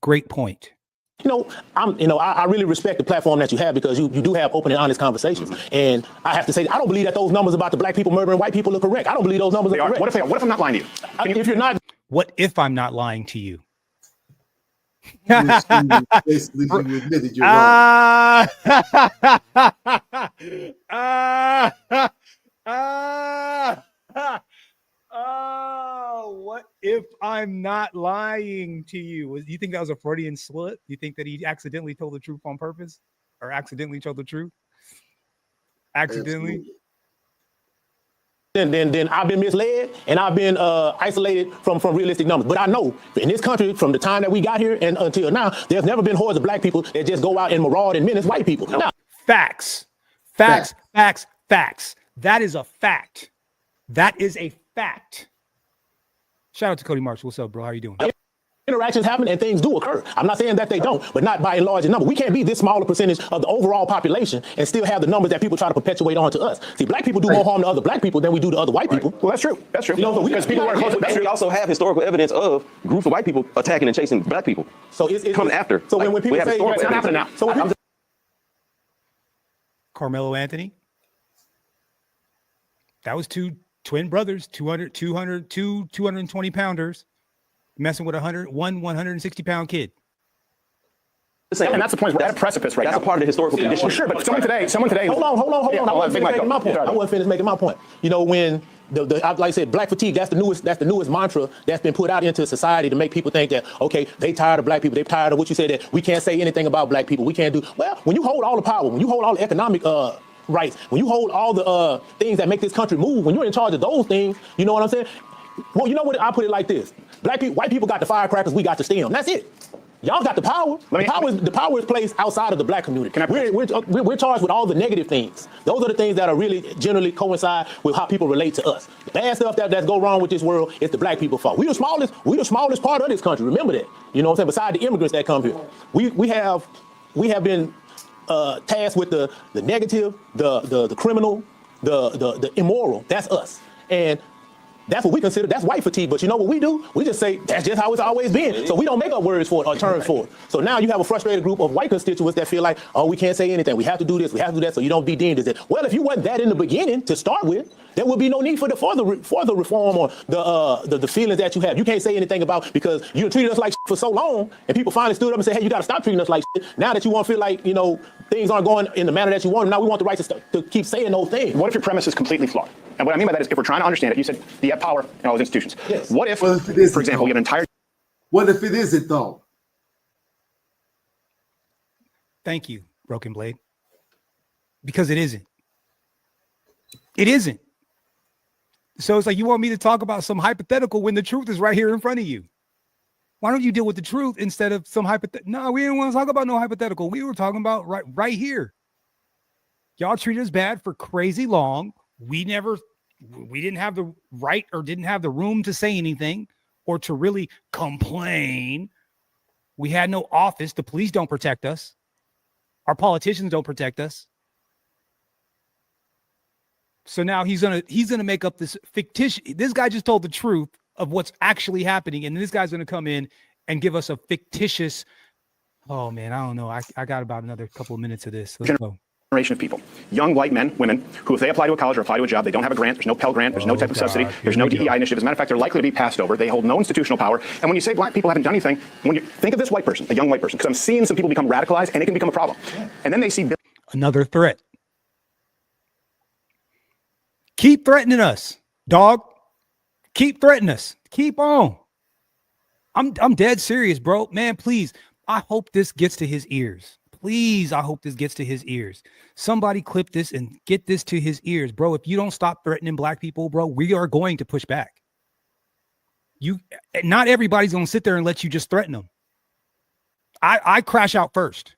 Great point. I really respect the platform that you have because you do have open and honest conversations. And I have to say, I don't believe that those numbers about the black people murdering white people are correct. I don't believe those numbers are correct. What if I'm not lying to you? If you're not, what if I'm not lying to you? Basically, you admitted you're wrong. What if I'm not lying to you? You think that was a Freudian slip? You think that he accidentally told the truth on purpose or accidentally told the truth? Accidentally? Then I've been misled and I've been isolated from realistic numbers. But I know in this country, from the time that we got here and until now, there's never been hordes of black people that just go out and maraud and menace white people. Now, Facts. That is a fact. That is a fact. Shout out to Cody Marks. What's up, bro? How you doing? interactions happen and things do occur. I'm not saying that they don't, but not by a large number. We can't be this smaller percentage of the overall population and still have the numbers that people try to perpetuate onto us. See, black people do more harm to other black people than we do to other white people. Well, that's true. That's true. You know, so because people are close. We also have historical evidence of groups of white people attacking and chasing black people. So it's coming after. So when people say it's not happening now. So when Carmelo Anthony. That was two twin brothers, 220 pounders, messing with 160-pound kid. And that's the point. We're at a precipice right now. That's a part of the historical condition. Well, sure, but someone today. Hold on. I wasn't finished making my point. You know, when like I said, black fatigue, that's the newest mantra that's been put out into society to make people think that, okay, they tired of black people. They tired of what you said, that we can't say anything about black people. We can't do, well, when you hold all the power, when you hold all the economic rights, when you hold all the things that make this country move, when you're in charge of those things, you know what I'm saying? Well, you know what? I'll put it like this. White people got the firecrackers, we got the stem. That's it. Y'all got the power. The power is placed outside of the black community. We're charged with all the negative things. Those are the things that are really generally coincide with how people relate to us. The bad stuff that go wrong with this world is the black people's fault. We the smallest part of this country. Remember that. You know what I'm saying? Besides the immigrants that come here, we have been tasked with the negative, the criminal, the immoral. That's us. And that's what we consider, that's white fatigue. But you know what we do? We just say, that's just how it's always been. So we don't make up words for it or terms for it. So now you have a frustrated group of white constituents that feel like, oh, we can't say anything. We have to do this, we have to do that, so you don't be deemed as that. Well, if you wasn't that in the beginning to start with, there would be no need for the further reform or the feelings that you have. You can't say anything about, because you treated us like shit for so long, and people finally stood up and said, hey, you got to stop treating us like shit. Now that you want to feel like, you know, things aren't going in the manner that you want, now we want the right to keep saying those things. What if your premise is completely flawed? And what I mean by that is, if we're trying to understand it, you said you have power in all those institutions. Yes. What if, for example, we have an entire... What if it isn't, though? Thank you, Broken Blade. Because it isn't. It isn't. So it's like, you want me to talk about some hypothetical when the truth is right here in front of you. Why don't you deal with the truth instead of some hypothetical? No, we didn't want to talk about no hypothetical. We were talking about right here. Y'all treated us bad for crazy long. We didn't have the right or didn't have the room to say anything or to really complain. We had no office. The police don't protect us. Our politicians don't protect us. So now he's gonna make up this fictitious. This guy just told the truth of what's actually happening, and this guy's gonna come in and give us a fictitious. Oh man, I don't know. I got about another couple of minutes of this. Let's go. Generation of people, young white men, women, who if they apply to a college or apply to a job, they don't have a grant, there's no Pell Grant, there's no type of subsidy, there's no DEI initiative. As a matter of fact, they're likely to be passed over. They hold no institutional power. And when you say black people haven't done anything, when you think of this white person, a young white person, because I'm seeing some people become radicalized and it can become a problem. And then they see another threat. Keep threatening us, dog. Keep threatening us. Keep on. I'm dead serious, bro. Man, please. I hope this gets to his ears. Please, I hope this gets to his ears. Somebody clip this and get this to his ears, bro. If you don't stop threatening black people, bro, we are going to push back. Not everybody's going to sit there and let you just threaten them. I crash out first.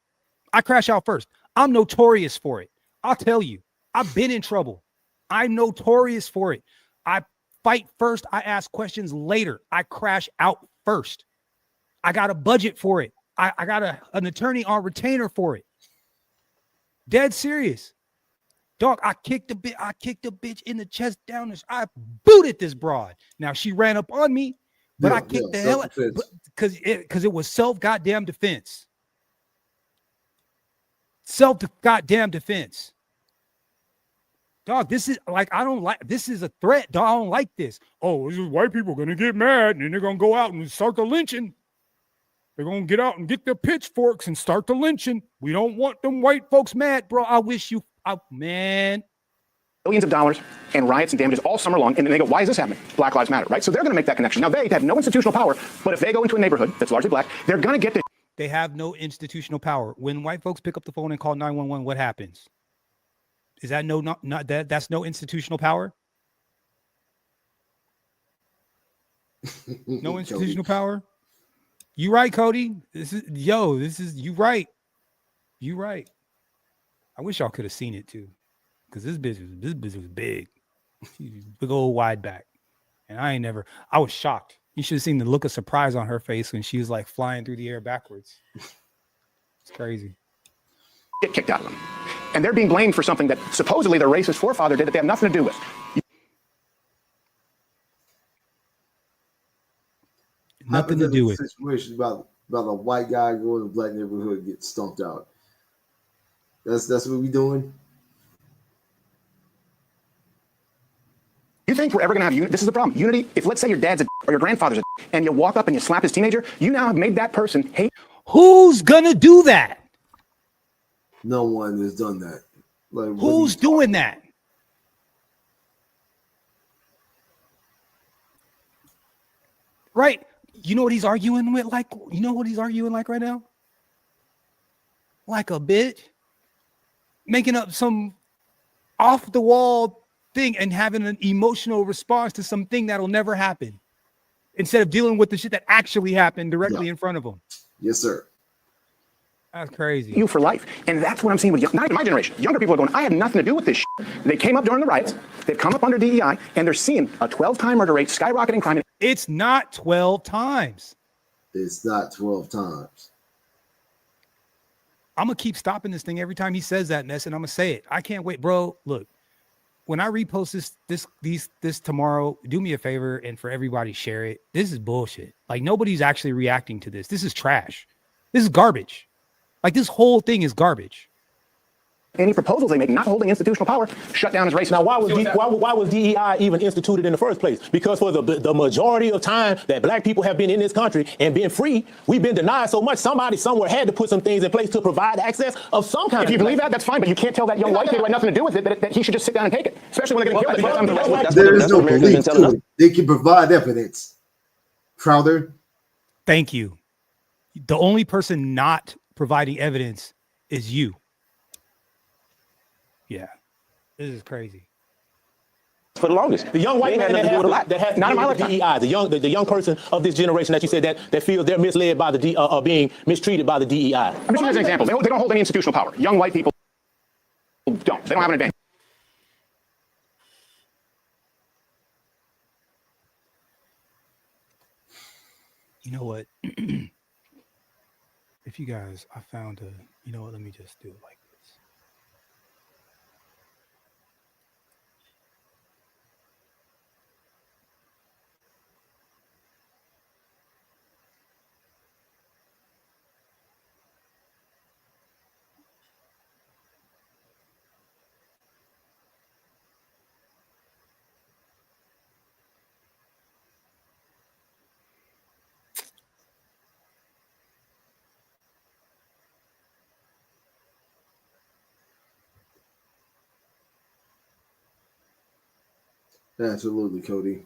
I'm notorious for it. I'll tell you, I've been in trouble. I'm notorious for it. I fight first. I ask questions later. I crash out first. I got a budget for it. I got an attorney on retainer for it. Dead serious. Dog, I kicked a bitch in the chest down. I booted this broad. Now she ran up on me, but I kicked the hell out because it was self-goddamn defense. Self-goddamn defense. Dog, this is like, this is a threat. Dog, I don't like this. Oh, this is white people going to get mad and then they're going to go out and start the lynching. They're going to get out and get their pitchforks and start the lynching. We don't want them white folks mad, bro. I wish you, man. Billions of dollars and riots and damages all summer long, and then they go, why is this happening? Black Lives Matter, right? So they're going to make that connection. Now, they have no institutional power, but if they go into a neighborhood that's largely black, they're going to get this. They have no institutional power. When white folks pick up the phone and call 911, what happens? Is that that's no institutional power? No institutional power? You right, Cody. You right. You right. I wish y'all could have seen it too. Because this bitch was big. Big old wide back. And I was shocked. You should have seen the look of surprise on her face when she was like flying through the air backwards. It's crazy. Get kicked out of them. And they're being blamed for something that supposedly their racist forefather did that they have nothing to do with. Nothing to do with it. Situation about a white guy going to a black neighborhood and get stomped out. That's what we doing. You think we're ever going to have unity? This is the problem. Unity, if let's say your dad's or your grandfather's and you walk up and you slap his teenager, you now have made that person hate. Who's going to do that? No one has done that. Like, who's doing that? Right. You know what he's arguing with? Like, you know what he's arguing like right now? Like a bitch. Making up some off the wall thing and having an emotional response to something that'll never happen instead of dealing with the shit that actually happened directly in front of him. Yes, sir. That's crazy. You for life. And that's what I'm seeing with not even my generation. Younger people are going, I had nothing to do with this shit. They came up during the riots. They've come up under DEI and they're seeing a 12-time murder rate, skyrocketing crime. It's not 12 times. It's not 12 times. I'm going to keep stopping this thing every time he says that, Ness, and I'm going to say it. I can't wait, bro. Look, when I repost this tomorrow, do me a favor and for everybody share it. This is bullshit. Like, nobody's actually reacting to this. This is trash. This is garbage. Like, this whole thing is garbage. Any proposals they make not holding institutional power shut down as racist. Now, why was DEI even instituted in the first place? Because for the majority of time that black people have been in this country and been free, we've been denied so much. Somebody somewhere had to put some things in place to provide access of some kind. If you believe that, that's fine, but you can't tell that young white kid who had nothing to do with it that he should just sit down and take it, especially when they're going to kill it. There is no belief to it. They can provide evidence. Crowder. Thank you. The only person not providing evidence is you. Yeah, this is crazy. For the longest, the young white man that has not in my DEI, the young person of this generation that you said that feels they're misled by the being mistreated by the DEI. I'm just giving you an example. They don't hold any institutional power. Young white people don't. They don't have an advantage. You know what? If you guys, I found you know what? Let me just do it like this. Absolutely, Cody.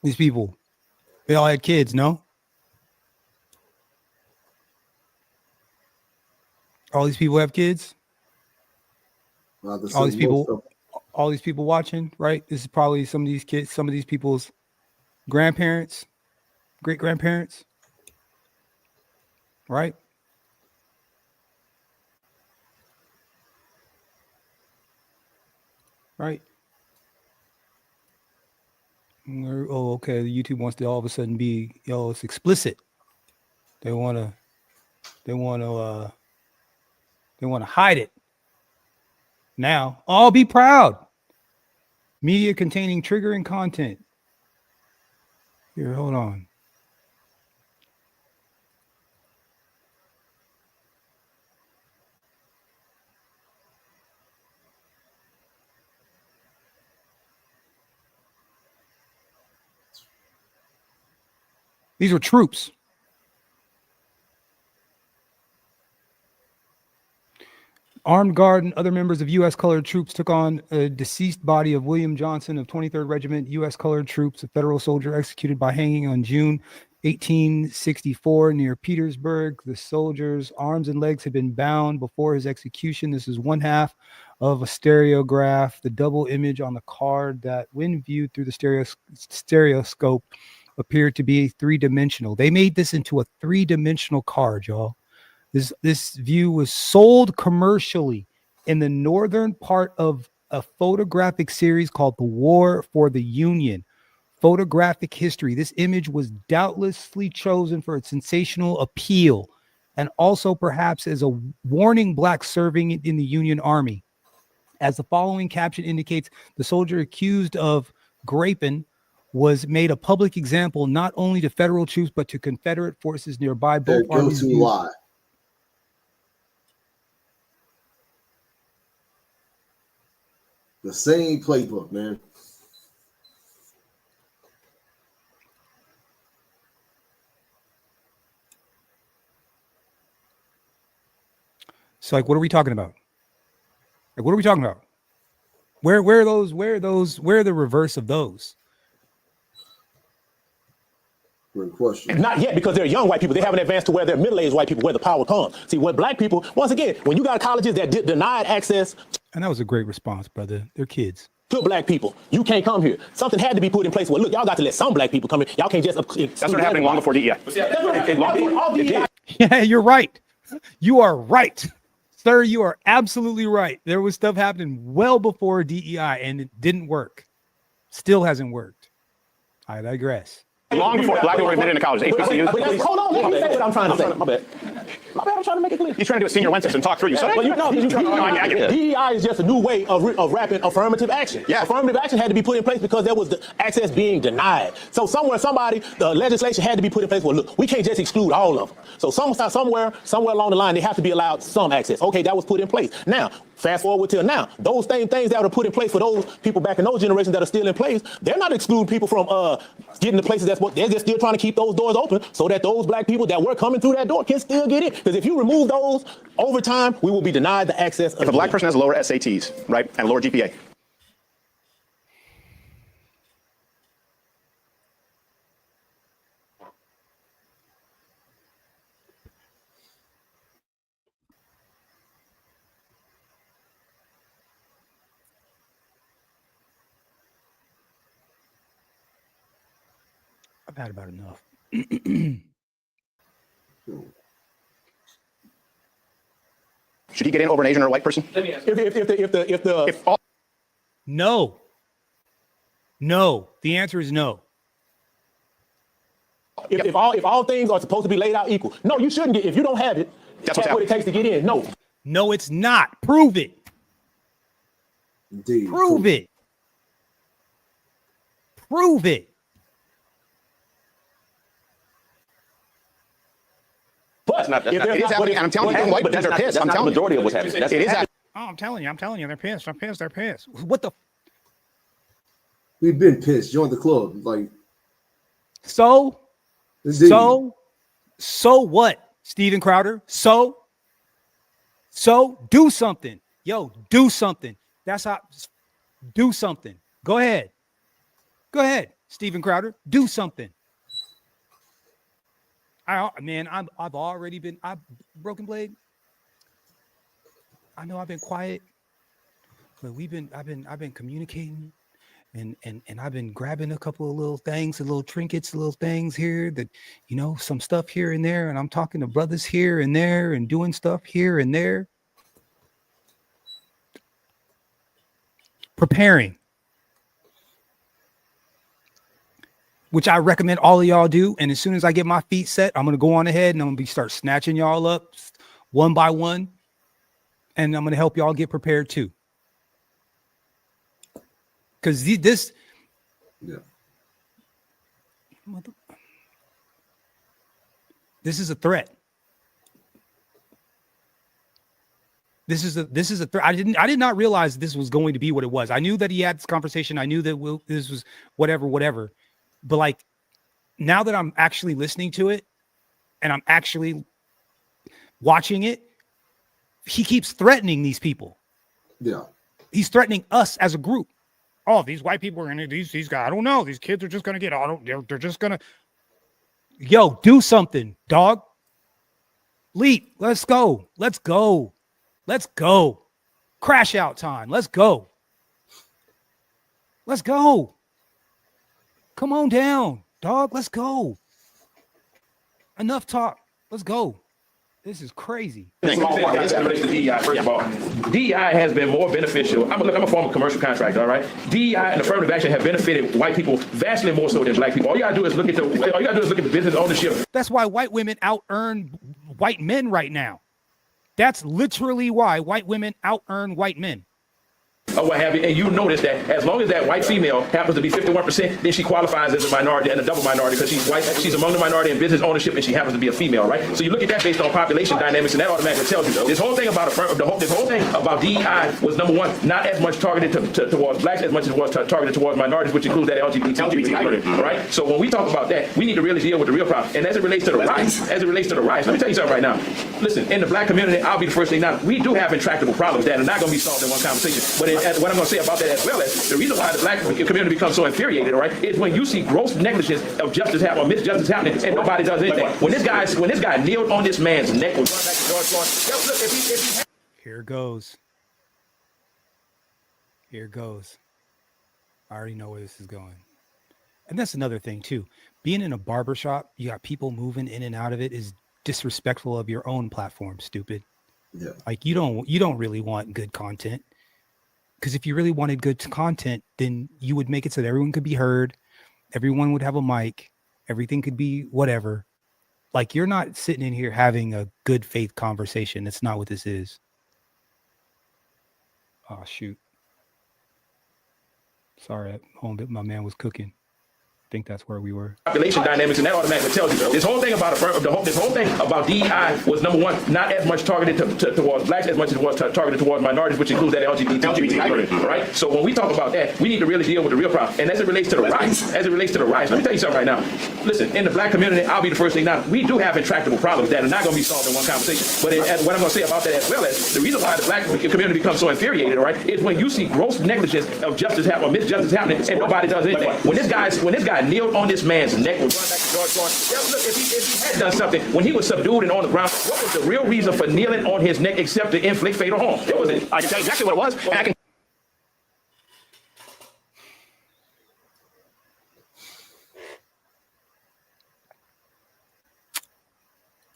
These people, they all had kids, no? All these people have kids. All these people watching, right? This is probably some of these kids, some of these people's grandparents, great grandparents, right? Right. Oh, okay. YouTube wants to all of a sudden be, it's explicit. They want to hide it. Now, all be proud. Media containing triggering content. Here, hold on. These were troops. Armed guard and other members of U.S. colored troops took on a deceased body of William Johnson of 23rd Regiment, U.S. colored troops, a federal soldier executed by hanging on June 1864 near Petersburg. The soldier's arms and legs had been bound before his execution. This is one half of a stereograph, the double image on the card that, when viewed through the stereoscope, appeared to be three-dimensional. They made this into a three-dimensional card, y'all. This view was sold commercially in the northern part of a photographic series called The War for the Union. Photographic history. This image was doubtlessly chosen for its sensational appeal and also perhaps as a warning blacks serving in the Union Army. As the following caption indicates, the soldier accused of graping was made a public example not only to federal troops but to Confederate forces nearby. Both armies used lie. The same playbook, man. So, like, what are we talking about? Like, what are we talking about? Where are the reverse of those? Great question. Not yet, because they're young white people. They haven't advanced to where they're middle-aged white people, where the power comes. See, when black people, once again, when you got colleges that denied access. And that was a great response, brother. They're kids. To black people, you can't come here. Something had to be put in place. Well, look, y'all got to let some black people come in. Y'all can't just. That's what happening long before DEI. Yeah, you're right. You are right, sir. You are absolutely right. There was stuff happening well before DEI, and it didn't work. Still hasn't worked. I digress. Long before black people were admitted into college. Hold on, let me say what I'm trying to say. My bad, I'm trying to make it clear. He's trying to do a senior Wences and talk through you. DEI is just a new way of wrapping affirmative action. Yeah. Affirmative action had to be put in place because there was the access being denied. So the legislation had to be put in place. Well, look, we can't just exclude all of them. So somewhere along the line, they have to be allowed some access. Okay, that was put in place. Now, fast forward till now, those same things that were put in place for those people back in those generations that are still in place, they're not excluding people from getting to places they're just still trying to keep those doors open so that those black people that were coming through that door can still get in. Because if you remove those over time, we will be denied the access. If a black person has lower SATs, right, and lower GPA. I've had about enough. Should he get in over an Asian or a white person? No. The answer is no. If all things are supposed to be laid out equal, no, you shouldn't get. If you don't have it, that's what it takes to get in. No, it's not. Prove it. Indeed. Prove it. Prove it. But I'm telling you, white people are pissed. I'm telling you, majority of what's happening. It is. I'm telling you, they're pissed. They're pissed. What the? We've been pissed. Join the club. Like, so indeed. So what, Steven Crowder? So do something. Yo, do something. That's how. Do something. Go ahead. Go ahead, Steven Crowder. Do something. I've already been. Broken Blade. I know I've been quiet, but I've been communicating, and I've been grabbing a couple of little things, a little trinkets, little things here that, some stuff here and there, and I'm talking to brothers here and there and doing stuff here and there. Preparing. Which I recommend all of y'all do. And as soon as I get my feet set, I'm going to go on ahead and I'm going to start snatching y'all up one by one. And I'm going to help y'all get prepared too. Because this is a threat. This is a threat. I did not realize this was going to be what it was. I knew that he had this conversation. I knew that this was whatever. But like, now that I'm actually listening to it and I'm actually watching it, he keeps threatening these people. Yeah. He's threatening us as a group. Oh, these white people are going to, these guys, I don't know. These kids are just going to get, they're just going to, yo, do something, dog. Leap. Let's go. Crash out time. Let's go. Come on down, dog. Let's go. Enough talk. Let's go. This is crazy. As it relates to DEI, first of all, DEI has been more beneficial. I'm a former commercial contractor, all right? DEI and affirmative action have benefited white people vastly more so than black people. All you gotta do is look at the business ownership. That's why white women out-earn white men right now. That's literally why white women out-earn white men. Or what have you, and you notice that as long as that white female happens to be 51%, then she qualifies as a minority and a double minority because she's white, she's among the minority in business ownership, and she happens to be a female, right? So you look at that based on population dynamics, and that automatically tells you this whole thing about DEI was, number one, not as much targeted towards blacks as much as it was targeted towards minorities, which includes that LGBT, right? So when we talk about that, we need to really deal with the real problem. And as it relates to the rights, let me tell you something right now. Listen, in the black community, I'll be the first thing now. We do have intractable problems that are not going to be solved in one conversation. But what I'm going to say about that as well is the reason why the black community becomes so infuriated, all right, is when you see gross negligence of justice happen or misjustice happening and nobody does anything. When this guy kneeled on this man's neck, was going back to George Floyd. Look, if he Here goes. I already know where this is going. And that's another thing too. Being in a barbershop, you got people moving in and out of it is disrespectful of your own platform, stupid. Yeah. Like you don't really want good content. Because if you really wanted good content, then you would make it so that everyone could be heard. Everyone would have a mic. Everything could be whatever. Like, you're not sitting in here having a good faith conversation. That's not what this is. Oh, shoot. Sorry, my man was cooking. I think that's where we were. Population dynamics, and that automatically tells you this whole thing about DEI was, number one, not as much targeted towards blacks as much as it was targeted towards minorities, which includes that LGBT, right? So when we talk about that, we need to really deal with the real problem. And as it relates to the rights, let me tell you something right now. Listen, in the black community, I'll be the first thing now. We do have intractable problems that are not going to be solved in one conversation. But what I'm going to say about that as well is the reason why the black community becomes so infuriated, all right, is when you see gross negligence of justice happen or misjustice happening and nobody does anything. When this guy kneeled on this man's neck, was going back to George Floyd. Look, if he had done something when he was subdued and on the ground, what was the real reason for kneeling on his neck except to inflict fatal harm? It was I can tell you exactly what it was. And I can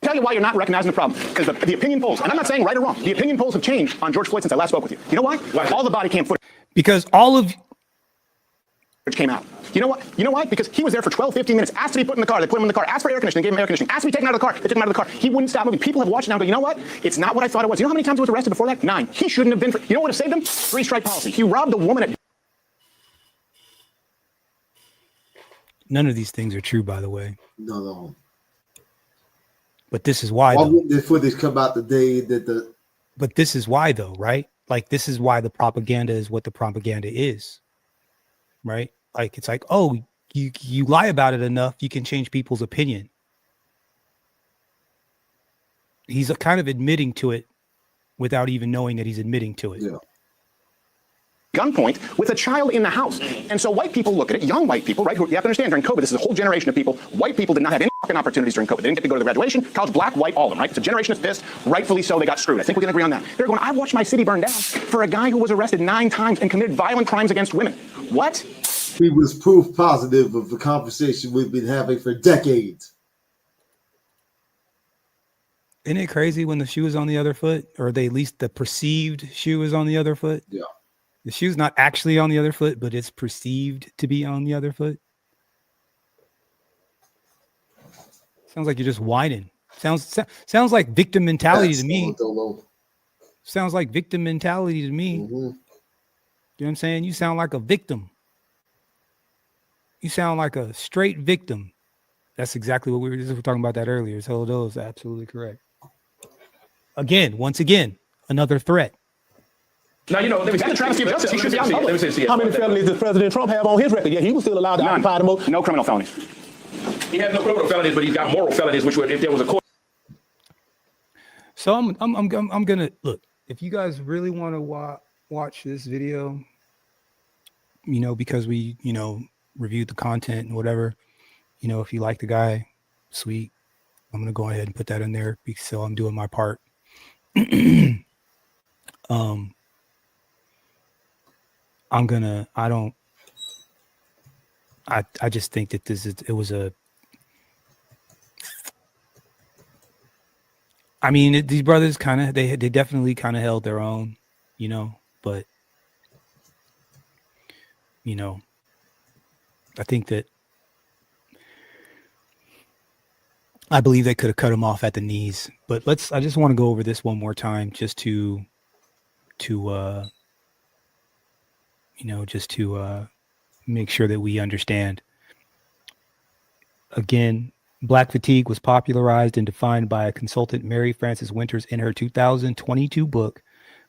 tell you why you're not recognizing the problem. Because the opinion polls, and I'm not saying right or wrong, the opinion polls have changed on George Floyd since I last spoke with you. You know why? All the body cam footage. Because all of which came out. You know why? Because he was there for 12, 15 minutes, asked to be put in the car. They put him in the car, asked for air conditioning, gave him air conditioning, asked to be taken out of the car. They took him out of the car. He wouldn't stop moving. People have watched it now and go, you know what? It's not what I thought it was. You know how many times he was arrested before that? 9. He shouldn't have been. You know what would have saved him? 3-strike policy. He robbed a woman at. None of these things are true, by the way. No. But this is why. Why wouldn't the footage come out the day that the? But this is why, though, right? Like, this is why the propaganda is what the propaganda is, right? Like, it's like, oh, you lie about it enough, you can change people's opinion. He's kind of admitting to it without even knowing that he's admitting to it. Yeah. gunpoint with a child in the house. And so white people look at it, young white people, right? Who, you have to understand, during COVID, this is a whole generation of people. White people did not have any fucking opportunities during COVID. They didn't get to go to the graduation, college, black, white, all of them, right? It's a generation that's pissed. Rightfully so, they got screwed. I think we can agree on that. They're going, I watched my city burn down for a guy who was arrested 9 times and committed violent crimes against women. What? He was proof positive of the conversation we've been having for decades. Isn't it crazy when the shoe is on the other foot, or at least the perceived shoe is on the other foot? Yeah. The shoe's not actually on the other foot, but it's perceived to be on the other foot. Sounds like you're just whining. Sounds like victim mentality to me. Sounds like victim mentality to me. Mm-hmm. You know what I'm saying? You sound like a victim. You sound like a straight victim. That's exactly what we were talking about that earlier. So that was absolutely correct. Once again, another threat. Now, you know, that's a travesty of justice. He should be on the Let me see. How many felonies does President Trump have on his record? Yeah, he was still allowed to occupy the most. No criminal felonies. He has no criminal felonies, but he's got moral felonies, which would, if there was a court. So I'm gonna look. If you guys really want to watch this video, you know, because we, you know, reviewed the content and whatever, you know, if you like the guy, sweet. I'm gonna go ahead and put that in there because so I'm doing my part. I just think that these brothers they definitely kind of held their own, you know, but you know, I think that I believe they could have cut him off at the knees, but I just want to go over this one more time just to make sure that we understand. Again, Black fatigue was popularized and defined by a consultant, Mary Frances Winters, in her 2022 book,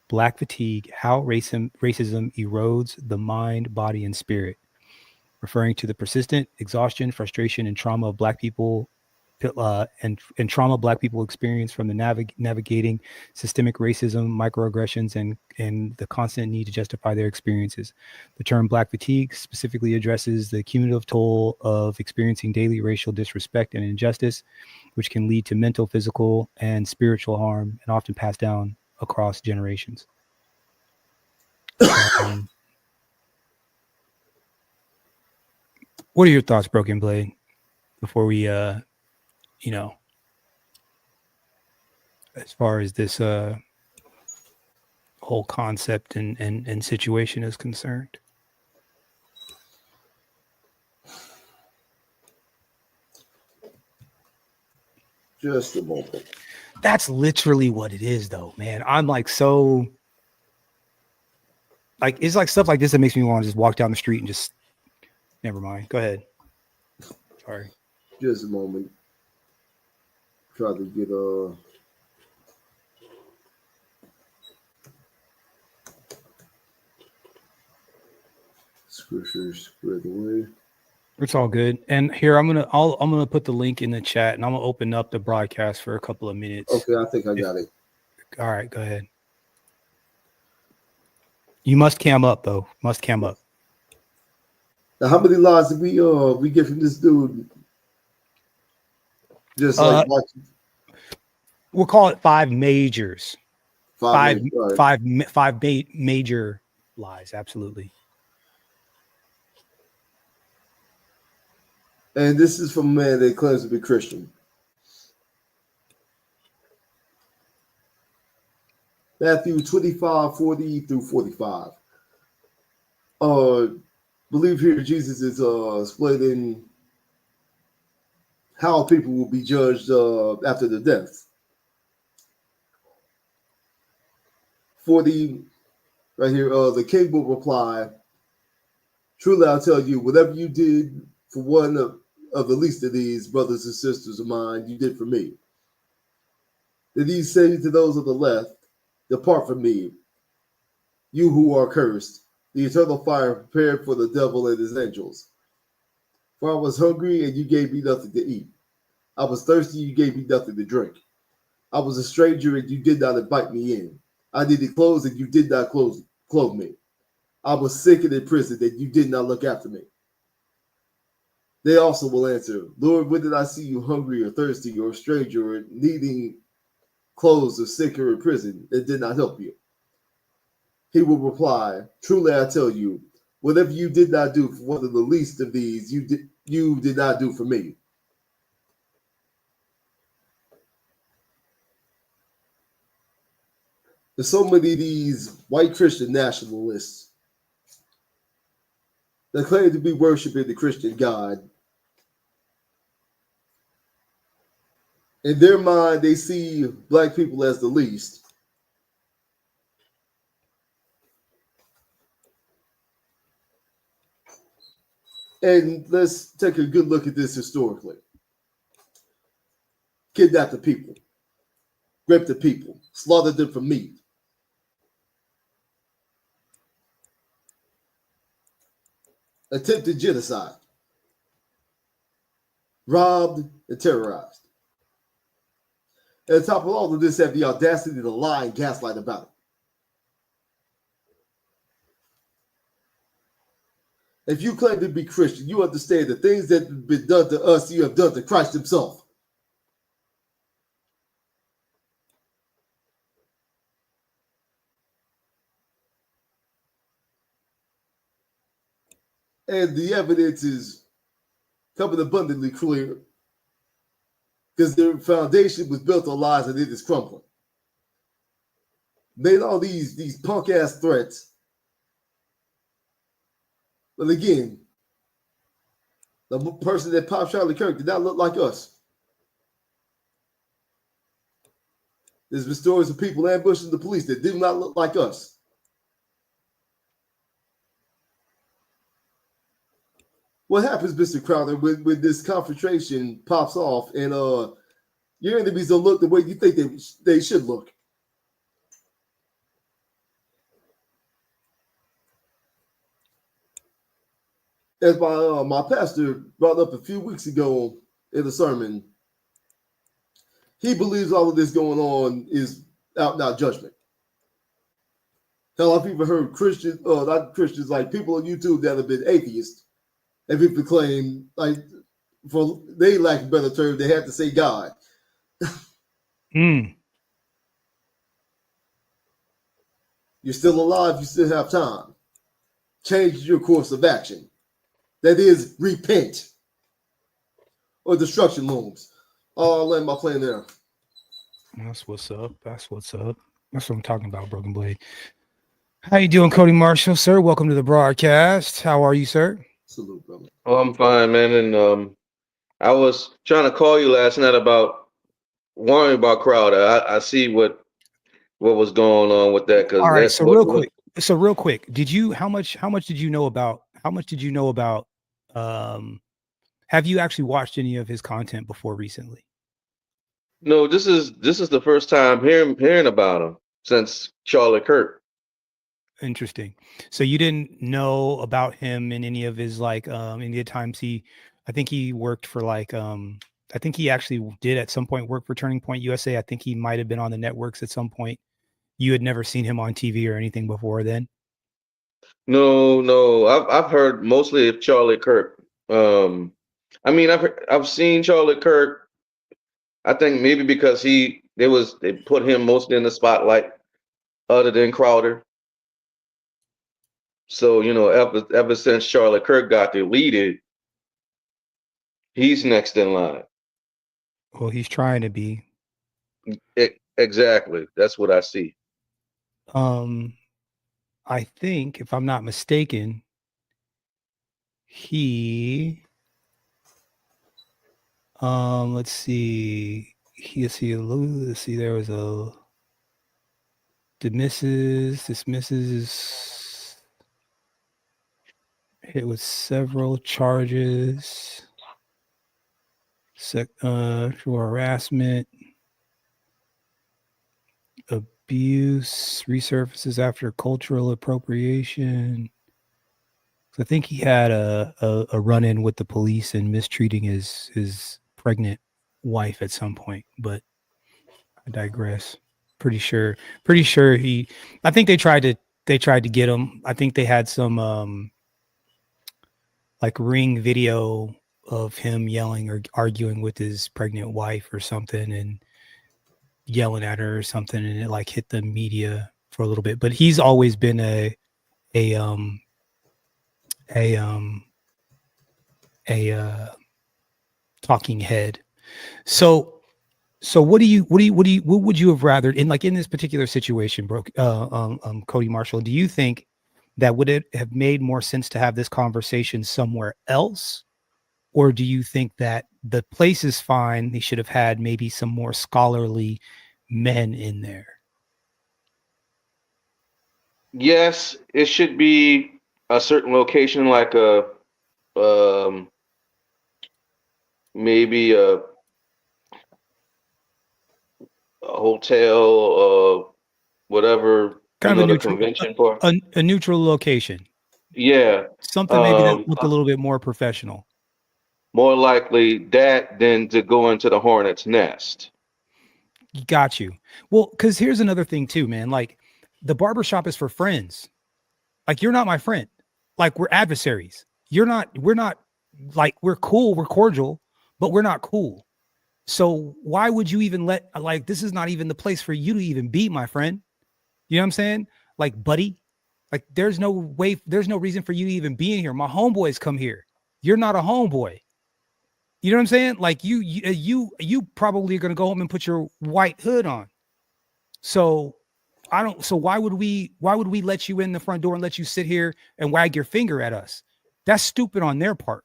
Black Fatigue, How Racism Erodes the Mind, Body, and Spirit, referring to the persistent exhaustion, frustration, and trauma of Black people and trauma Black people experience from the navigating systemic racism, microaggressions, and the constant need to justify their experiences. The term Black fatigue specifically addresses the cumulative toll of experiencing daily racial disrespect and injustice, which can lead to mental, physical, and spiritual harm, and often passed down across generations. What are your thoughts, Broken Blade, before we you know, as far as this whole concept and situation is concerned? Just a moment. That's literally what it is, though, man. I'm like, so like, it's like stuff like this that makes me want to just walk down the street and just, never mind. Go ahead. Sorry. Just a moment. Try to get scriptures spread away. It's all good. And here I'm gonna put the link in the chat, and I'm gonna open up the broadcast for a couple of minutes. Okay, I think I got it. All right, go ahead. You must cam up though. Must cam up. Now, how many lies did we get from this dude? Just like watching. We'll call it 5 majors. Five major lies. Absolutely. And this is from a man that claims to be Christian. Matthew 25:40 through 45. Believe here Jesus is explaining how people will be judged after the death. 40, right here, the king will reply, truly I'll tell you, whatever you did for one of the least of these brothers and sisters of mine, you did for me. Then he say to those of the left, depart from me, you who are cursed, the eternal fire prepared for the devil and his angels. For I was hungry, and you gave me nothing to eat. I was thirsty, you gave me nothing to drink. I was a stranger, and you did not invite me in. I needed clothes, and you did not clothe me. I was sick and in prison that you did not look after me. They also will answer, Lord, when did I see you hungry or thirsty or a stranger or needing clothes or sick or in prison and did not help you? He will reply, truly I tell you, whatever you did not do for one of the least of these, you did not do for me. There's so many of these white Christian nationalists that claim to be worshiping the Christian God. In their mind, they see black people as the least. And let's take a good look at this historically. Kidnap the people, rape the people, slaughter them for meat. Attempted genocide, robbed and terrorized. And on top of all of this, have the audacity to lie and gaslight about it. If you claim to be Christian, you understand the things that have been done to us, you have done to Christ himself. And the evidence is coming abundantly clear because their foundation was built on lies and it is crumbling. Made all these punk ass threats. But again, the person that popped Charlie Kirk did not look like us. There's been stories of people ambushing the police that did not look like us. What happens, Mr. Crowder, when this confrontation pops off and your enemies don't look the way you think they should look? As my pastor brought up a few weeks ago in a sermon, he believes all of this going on is out and out judgment. Hell, I've even heard Christians, not Christians, like people on YouTube that have been atheists, and people claim, like, for they lack a better term, they have to say God. Mm. You're still alive, you still have time. Change your course of action. That is, repent. Or destruction looms. I'll land my plane there. That's what's up. That's what's up. That's what I'm talking about, Broken Blade. How you doing, Cody Marshall, sir? Welcome to the broadcast. How are you, sir? Salute, brother. Oh, I'm fine, man. And I was trying to call you last night about worrying about Crowder. I see what was going on with that. Cause all right. that's So real quick, how much did you know about have you actually watched any of his content before recently? No, this is the first time hearing about him since Charlotte Kirk. Interesting. So you didn't know about him in any of his any times I think he worked for I think he actually did at some point work for Turning Point USA. I think he might have been on the networks at some point. You had never seen him on TV or anything before then? No. I've heard mostly of Charlie Kirk. I mean, I've seen Charlie Kirk. I think maybe because they put him mostly in the spotlight, other than Crowder. So ever since Charlie Kirk got deleted, he's next in line. Well, he's trying to be. Exactly. That's what I see. I think, if I'm not mistaken, let's see. There was a dismisses hit with several charges, sexual harassment, abuse, resurfaces after cultural appropriation. I think he had a run-in with the police and mistreating his pregnant wife at some point, but I digress. Pretty sure I think they tried to they tried to get him. I think they had some like Ring video of him yelling or arguing with his pregnant wife or something and yelling at her or something, and it like hit the media for a little bit. But he's always been a talking head. So what would you have rather in this particular situation, Cody Marshall? Do you think that would it have made more sense to have this conversation somewhere else, or do you think that the place is fine? They should have had maybe some more scholarly men in there. Yes, it should be a certain location, like a maybe a hotel, whatever, Kind of a the neutral convention for. a neutral location. Yeah, Something maybe that looked a little bit more professional. more likely that than to go into the hornet's nest. Got you. Well, because here's another thing too, man. Like the barbershop is for friends. Like you're not my friend. Like we're adversaries. We're not like we're cool, we're cordial, but we're not cool. So why would you even this is not even the place for you to even be my friend. You know what I'm saying? Like, buddy, like there's no reason for you to even be in here. My homeboys come here. You're not a homeboy. You know what I'm saying? Like you probably are going to go home and put your white hood on. So why would we let you in the front door and let you sit here and wag your finger at us? That's stupid on their part,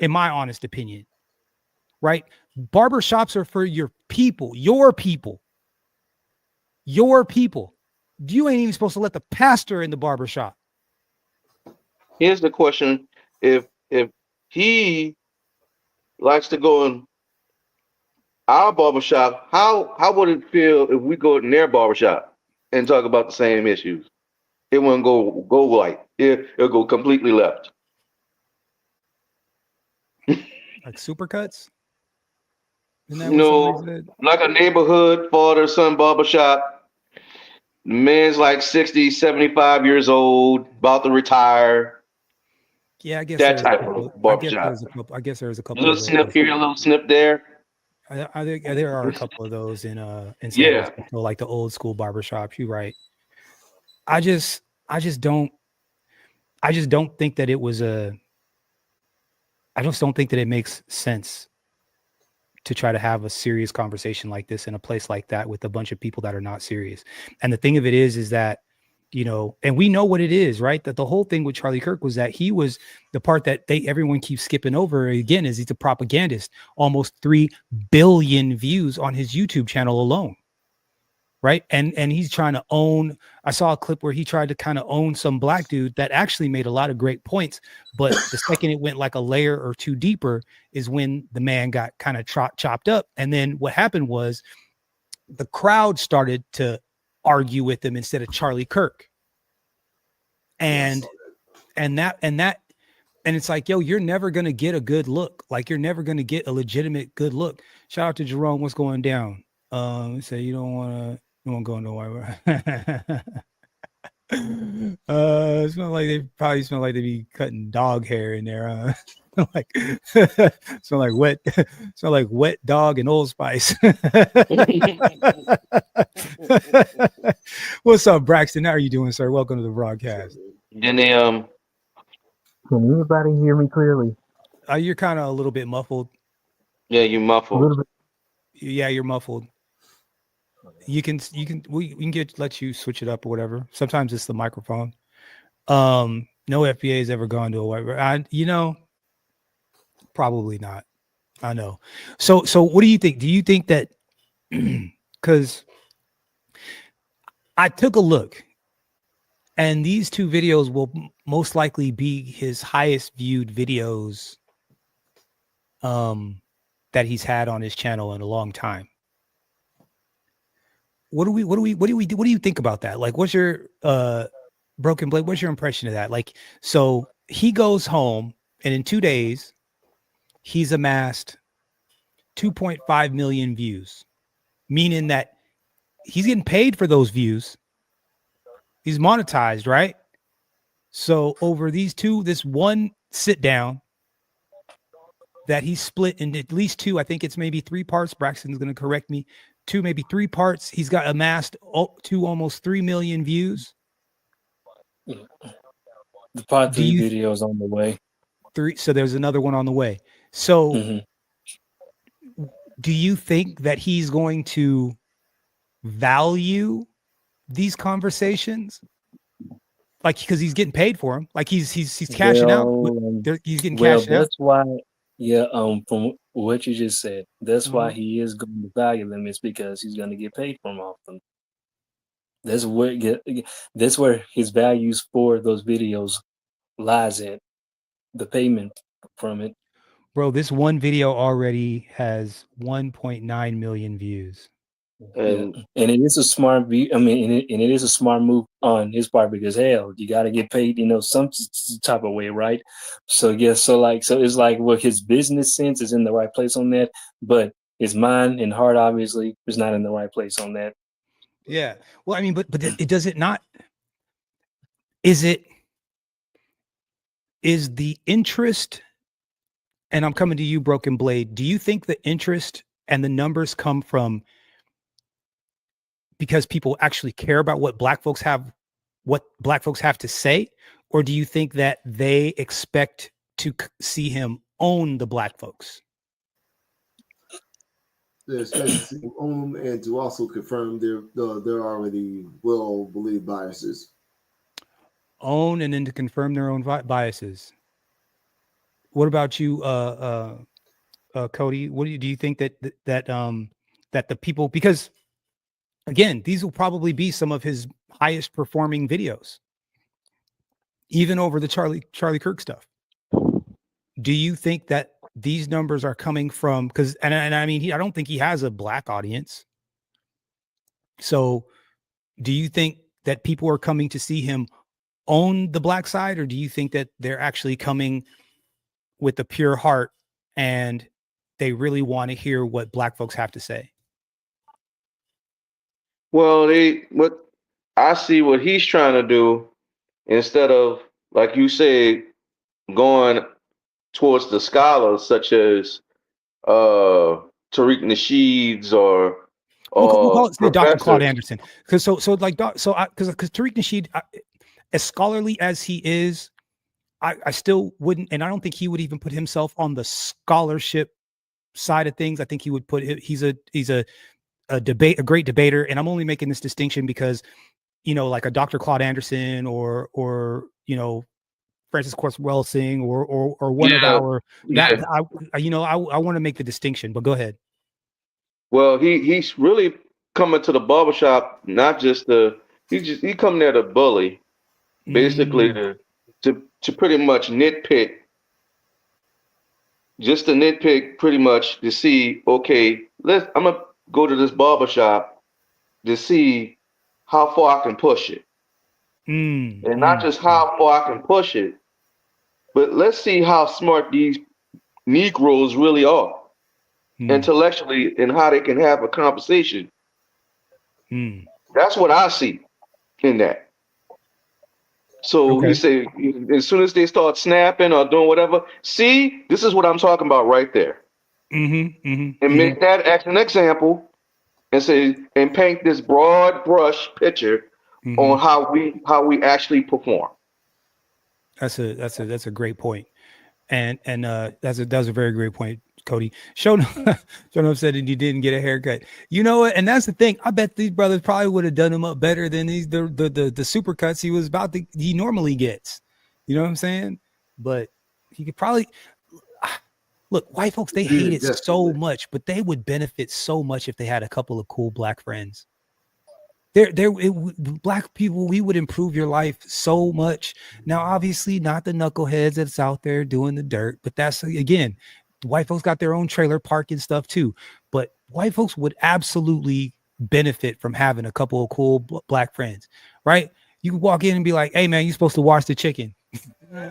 in my honest opinion. Right? Barbershops are for your people. You ain't even supposed to let the pastor in the barbershop. Here's the question: if he likes to go in our barbershop, how would it feel if we go in their barbershop and talk about the same issues? It wouldn't go right. It'll go completely left. Like supercuts? Like a neighborhood father-son barbershop. The man's like 60, 75 years old, about to retire. Yeah, I guess that type of barbershop. I guess there's a couple. A little snip here, a little snip there. I think there are a couple of those in San Francisco, like the old school barbershops. You're right. I just don't think that it was I just don't think that it makes sense to try to have a serious conversation like this in a place like that with a bunch of people that are not serious. And the thing of it is that, and we know what it is, right? That the whole thing with Charlie Kirk was that he was the part that everyone keeps skipping over again is he's a propagandist. Almost 3 billion views on his YouTube channel alone. Right. And he's trying to own. I saw a clip where he tried to kind of own some black dude that actually made a lot of great points. But the second it went like a layer or two deeper is when the man got kind of chopped up. And then what happened was the crowd started to argue with him instead of Charlie Kirk. And it's like, yo, you're never going to get a good look. Like you're never going to get a legitimate good look. Shout out to Jerome. What's going down? Say you don't want to go nowhere. It smell like they probably smell like they be cutting dog hair in there. Smell like wet dog and Old Spice. What's up, Braxton? How are you doing, sir? Welcome to the broadcast. Then they Can anybody hear me clearly? You're kind of a little bit muffled. Yeah, you muffled. A little bit. Yeah, you're muffled. We can let you switch it up or whatever. Sometimes it's the microphone. No FBA has ever gone to a white. Probably not. I know. So what do you think? Do you think that because I took a look and these two videos will most likely be his highest viewed videos that he's had on his channel in a long time. What do you think about that? Like, what's your Broken Blade? What's your impression of that? Like, so he goes home and in 2 days, he's amassed 2.5 million views, meaning that he's getting paid for those views. He's monetized, right? So over this one sit down that he split in at least two, I think it's maybe 3 parts. Braxton's going to correct me. 2, maybe 3 parts. He's got amassed to almost 3 million views. The part 3 video is on the way. 3. So there's another one on the way. So do you think that he's going to value these conversations? Like, because he's getting paid for them. Like he's cashing out. He's getting cashed out. That's why, from what you just said, that's why he is going to value them. Is because he's going to get paid from off them. That's where his values for those videos lies at. The payment from it. Bro, this one video already has 1.9 million views. And it is a smart view. I mean, and it is a smart move on his part because hell, you got to get paid, some type of way, right? So so it's like, well, his business sense is in the right place on that, but his mind and heart obviously is not in the right place on that. Yeah. Well, I mean, but it does it not? Is the interest? And I'm coming to you, Broken Blade. Do you think the interest and the numbers come from because people actually care about what black folks have to say? Or do you think that they expect to see him own the black folks? They expect to see him own and to also confirm their already well-believed biases. Own and then to confirm their own biases. What about you, Cody? What do you think that the people, because again, these will probably be some of his highest performing videos, even over the Charlie Kirk stuff. Do you think that these numbers are coming from, because and I mean, I don't think he has a black audience. So do you think that people are coming to see him own the black side, or do you think that they're actually coming with a pure heart and they really want to hear what black folks have to say? Well, what I see what he's trying to do, instead of, like you said, going towards the scholars such as Tariq Nasheed's or we'll call it Dr. Claude professors. Anderson, because because Tariq Nasheed, as scholarly as he is, I still wouldn't, and I don't think he would even put himself on the scholarship side of things. I think he would put he's a great debater, and I'm only making this distinction because, like a Dr. Claude Anderson or Francis Quartz Welsing or one of our I want to make the distinction, but go ahead. Well, he's really coming to the barbershop, not just he come there to bully, basically to pretty much nitpick, just to nitpick pretty much to see, okay, I'm gonna go to this barbershop to see how far I can push it. And not just how far I can push it, but let's see how smart these Negroes really are intellectually and how they can have a conversation. That's what I see in that. So he say, as soon as they start snapping or doing whatever, see, this is what I'm talking about right there. And make that as an example and say, and paint this broad brush picture on how we actually perform. That's a great point. And that's a very great point, Cody. Show up said that you didn't get a haircut. You know what? And that's the thing. I bet these brothers probably would have done him up better than the supercuts he normally gets. You know what I'm saying? But he could probably look, white folks, they hate it so much, but they would benefit so much if they had a couple of cool black friends. Black people, we would improve your life so much. Now, obviously, not the knuckleheads that's out there doing the dirt, but that's, again, white folks got their own trailer park and stuff too. But white folks would absolutely benefit from having a couple of cool black friends, right? You can walk in and be like, "Hey, man, you're supposed to wash the chicken." You know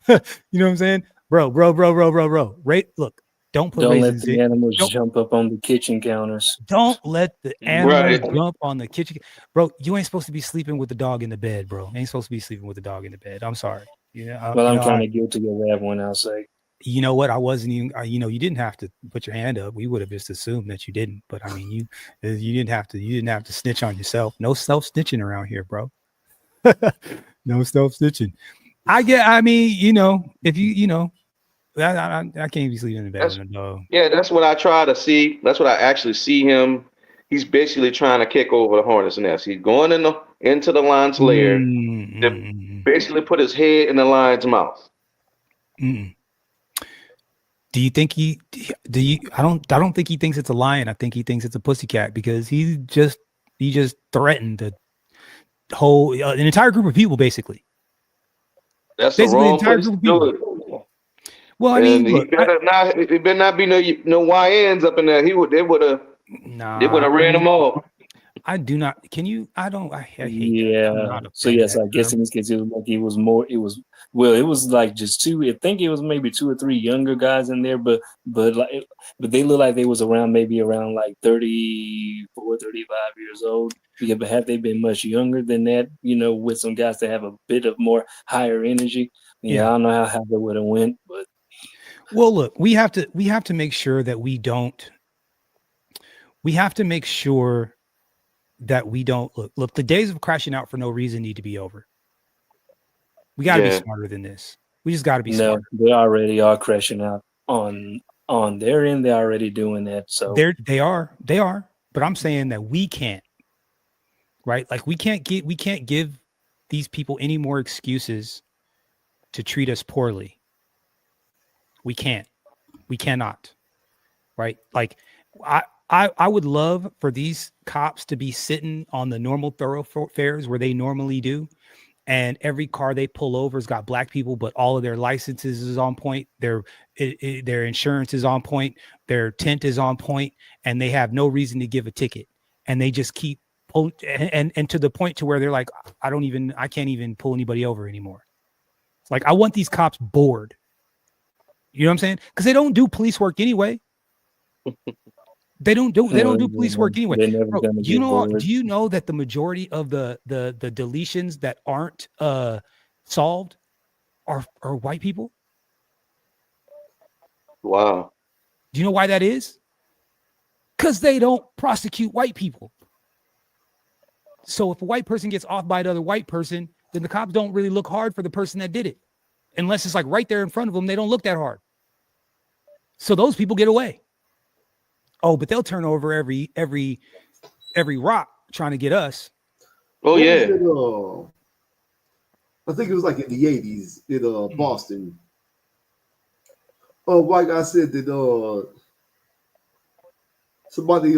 what I'm saying? Bro. Right? Look, Don't put Don't let raisins the in. animals Don't, jump up on the kitchen counters. don't let the animals Right. jump on the kitchen. Bro, you ain't supposed to be sleeping with the dog in the bed, bro. Ain't supposed to be sleeping with the dog in the bed. I'm sorry. Well, I'm kind of guilty of that one, I'll say. You know what? I wasn't even. You didn't have to put your hand up. We would have just assumed that you didn't. But I mean, you didn't have to. You didn't have to snitch on yourself. No self snitching around here, bro. No self snitching. I mean, if I can't be sleeping in bed with a dog. Yeah, that's what I try to see. That's what I actually see him. He's basically trying to kick over the hornet's nest. He's going into the lion's lair to basically put his head in the lion's mouth. Do you think I don't think he thinks it's a lion. I think he thinks it's a pussycat because he just threatened the whole an entire group of people basically. That's the wrong place to do it. Well, I mean, he better not be no YNs up in there. They would have ran him off. I do not. Can you? I don't. I hate yeah. that. So yes, I guess in this case it was like it was more. It was like just two. I think it was maybe 2 or 3 younger guys in there, but they look like they was maybe around like 34, 35 years old. Yeah, but had they been much younger than that, with some guys that have a bit of more higher energy, I don't know how they would have went. But well, look, we have to make sure that we don't. We have to make sure that we don't look. The days of crashing out for no reason need to be over. We got to be smarter than this. We just got to be smarter. They already are crashing out on their end. They're already doing that. So they are. But I'm saying that we can't. Right? Like we can't give these people any more excuses to treat us poorly. We can't. We cannot. Right? Like I would love for these cops to be sitting on the normal thoroughfares where they normally do. And every car they pull over has got black people, but all of their licenses is on point. Their insurance is on point. Their tint is on point, and they have no reason to give a ticket. And they just keep pulling, and to the point to where they're like, I can't even pull anybody over anymore. Like, I want these cops bored. You know what I'm saying? Because they don't do police work anyway. They don't do police work anyway. Bro, do you know that the majority of the deletions that aren't solved are white people? Wow. Do you know why that is? Because they don't prosecute white people. So if a white person gets off by another white person, then the cops don't really look hard for the person that did it. Unless it's like right there in front of them, they don't look that hard. So those people get away. Oh, but they'll turn over every rock trying to get us. Oh yeah. I think it was like in the 80s in Boston. White guy said that somebody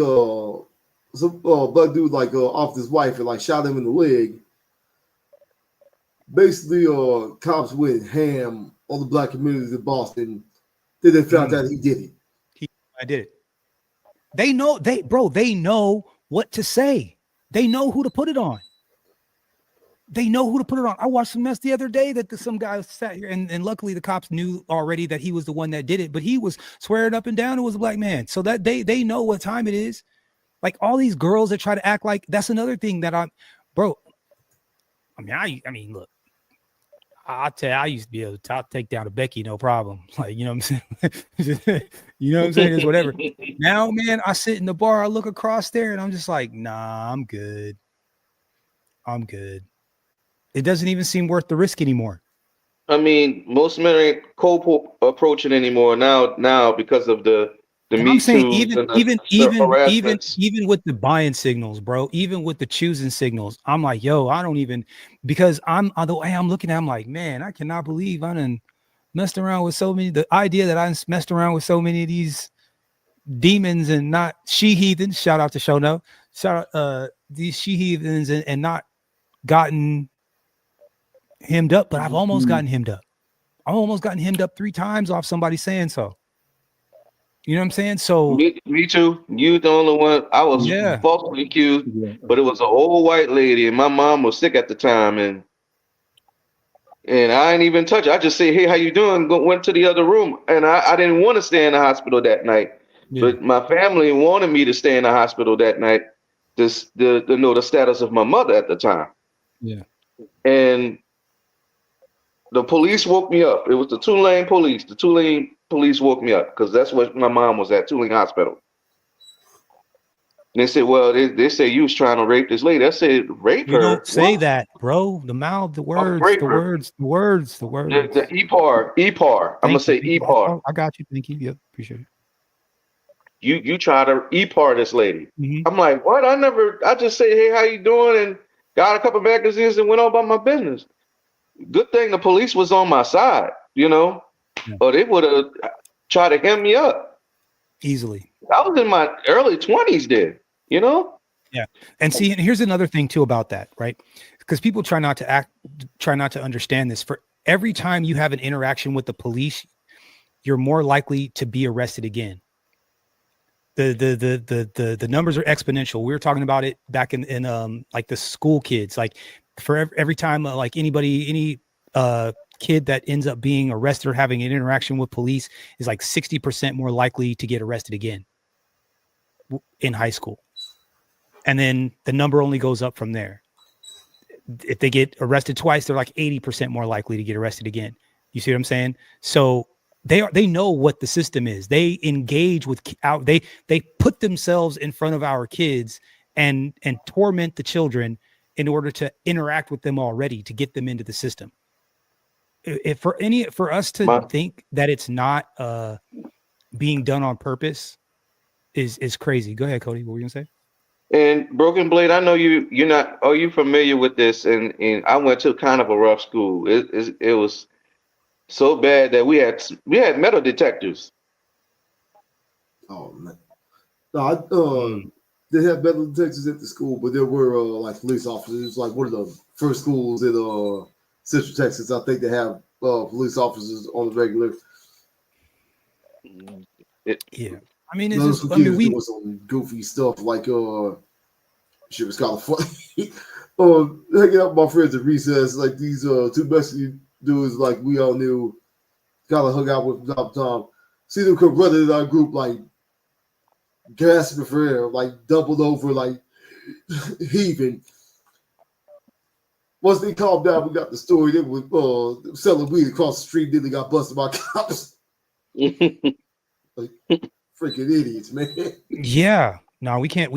some black dude like off his wife and like shot him in the leg. Basically, cops went ham on the black communities in Boston. Then they found out he did it. I did it. They know they know what to say. They know who to put it on. I watched some mess the other day that some guy sat here and luckily the cops knew already that he was the one that did it, but he was swearing up and down it was a black man. So that they know what time it is. Like all these girls that try to act like that's another thing that I mean, look, I'll tell you, I used to be able to take down a Becky, no problem. Like, you know what I'm saying? You know what I'm saying? It's whatever. Now, man, I sit in the bar, I look across there and I'm just like, nah, I'm good. It doesn't even seem worth the risk anymore. I mean, most men ain't approaching anymore now because of the I'm saying even harassments. with the buying signals, bro, even with the choosing signals, I'm like, yo, I don't even, because the way I'm looking at, I'm like, man, I cannot believe I done messed around with so many, the idea that I messed around with so many of these demons and not she-heathens, shout out to Shono, shout out these she-heathens and not gotten hemmed up, but I've almost gotten hemmed up. I've almost gotten hemmed up 3 times off somebody saying so. You know what I'm saying? So me too. You the only one. I was falsely accused, but it was an old white lady, and my mom was sick at the time, and And I ain't even touch it. I just say, hey, how you doing? Went to the other room. And I didn't want to stay in the hospital that night. Yeah. But my family wanted me to stay in the hospital that night to know the status of my mother at the time. Yeah. And the police woke me up. It was the Tulane police. The Tulane police woke me up because that's what my mom was at, Tulane Hospital. And they said, well, they say you was trying to rape this lady. I said, rape We her? don't say What? that, bro. The mouth, the words, Rape the her. words, the words, the words. The EPAR. I'm gonna say EPAR. Oh, I got you. Thank you. Yep. Appreciate it. You try to EPAR this lady. Mhm. I'm like, what? I just say, hey, how you doing? And got a couple magazines and went on about my business. Good thing the police was on my side, you know, or they would have tried to hem me up. Easily. I was in my early 20s then, you know? Yeah. And see, and here's another thing too about that, right? Because people try not to understand this. For every time you have an interaction with the police, you're more likely to be arrested again. The numbers are exponential. We were talking about it back in like the school kids. Like for every time like any kid that ends up being arrested or having an interaction with police is like 60% more likely to get arrested again in high school. And then the number only goes up from there. If they get arrested twice, they're like 80% more likely to get arrested again. You see what I'm saying? So they know what the system is. They engage with they put themselves in front of our kids and torment the children in order to interact with them already to get them into the system. For us to think that it's not being done on purpose is crazy. Go ahead, Cody. What were you gonna say? And Broken Blade, I know you're not. Are you familiar with this? And I went to kind of a rough school. It was so bad that we had metal detectors. Oh man, no, they had metal detectors at the school, but there were like police officers. It was like one of the first schools in Central Texas. I think they have police officers on the regular. Yeah, I mean, those kids doing some goofy stuff like shit was kind of funny. Hanging out with my friends at recess, like these two Mexican dudes, like we all knew, kind of hung out with from time to time. See them come running in our group, like gasping for air, like doubled over, like heaving. Once they calmed down, we got the story. They were selling weed across the street. Then they got busted by cops. Like freaking idiots, man. Yeah, no, we can't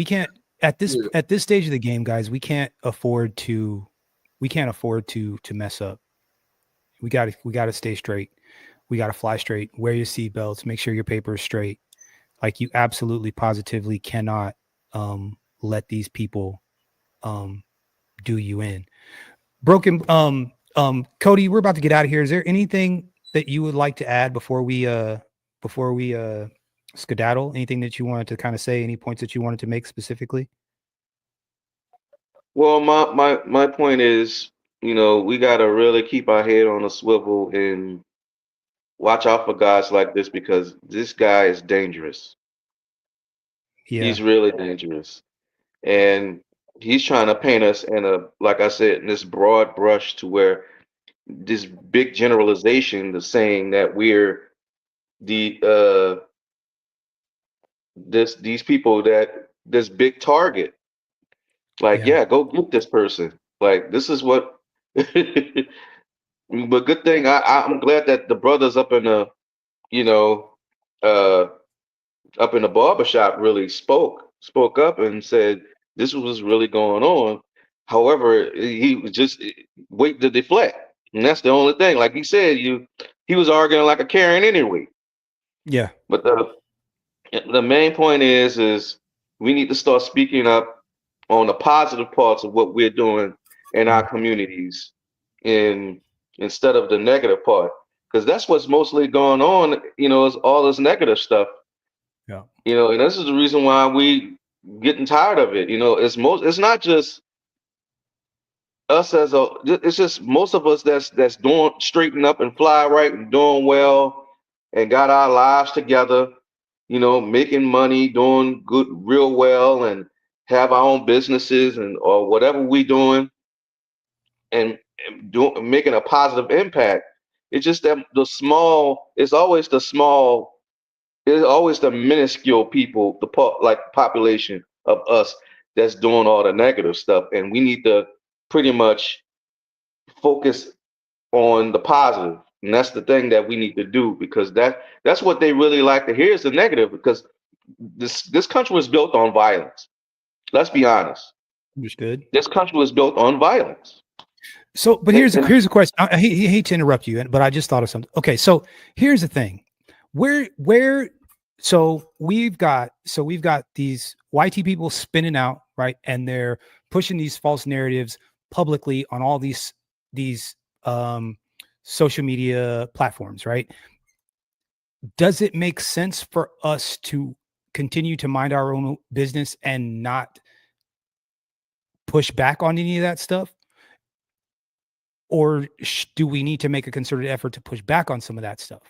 at this stage of the game, guys. We can't afford to mess up. We got to stay straight. We got to fly straight. Wear your seatbelts. Make sure your paper is straight. Like you absolutely positively cannot let these people do you in. Broken Cody, we're about to get out of here. Is there anything that you would like to add before we skedaddle? Anything that you wanted to kind of say? Any points that you wanted to make specifically? Well, my point is, you know, we got to really keep our head on a swivel and watch out for guys like this because this guy is dangerous. Yeah. He's really dangerous. And he's trying to paint us like I said, in this broad brush to where this big generalization is saying that we're these people that this big target. Like, yeah, go get this person. Like, this is what. But good thing I'm glad that the brothers up in the, you know, up in the barbershop really spoke up and said this was really going on. However, he was just waiting to deflect, and that's the only thing. Like he said, he was arguing like a Karen anyway. Yeah. But the main point is we need to start speaking up on the positive parts of what we're doing in our communities, instead of the negative part, because that's what's mostly going on. You know, is all this negative stuff. Yeah. You know, and this is the reason why we getting tired of it. You know, it's not just us it's just most of us that's doing straighten up and fly right and doing well and got our lives together, you know, making money, doing good real well and have our own businesses or whatever we doing. And making a positive impact. It's just that it's always the minuscule people, like population of us that's doing all the negative stuff, and we need to pretty much focus on the positive, and that's the thing that we need to do, because that's what they really like to hear is the negative, because this country was built on violence. Let's be honest. Understood. This country was built on violence. So, but here's a question. I hate to interrupt you, but I just thought of something. Okay, so here's the thing. So we've got these YT people spinning out, right? And they're pushing these false narratives publicly on all these social media platforms, right? Does it make sense for us to continue to mind our own business and not push back on any of that stuff? Or do we need to make a concerted effort to push back on some of that stuff?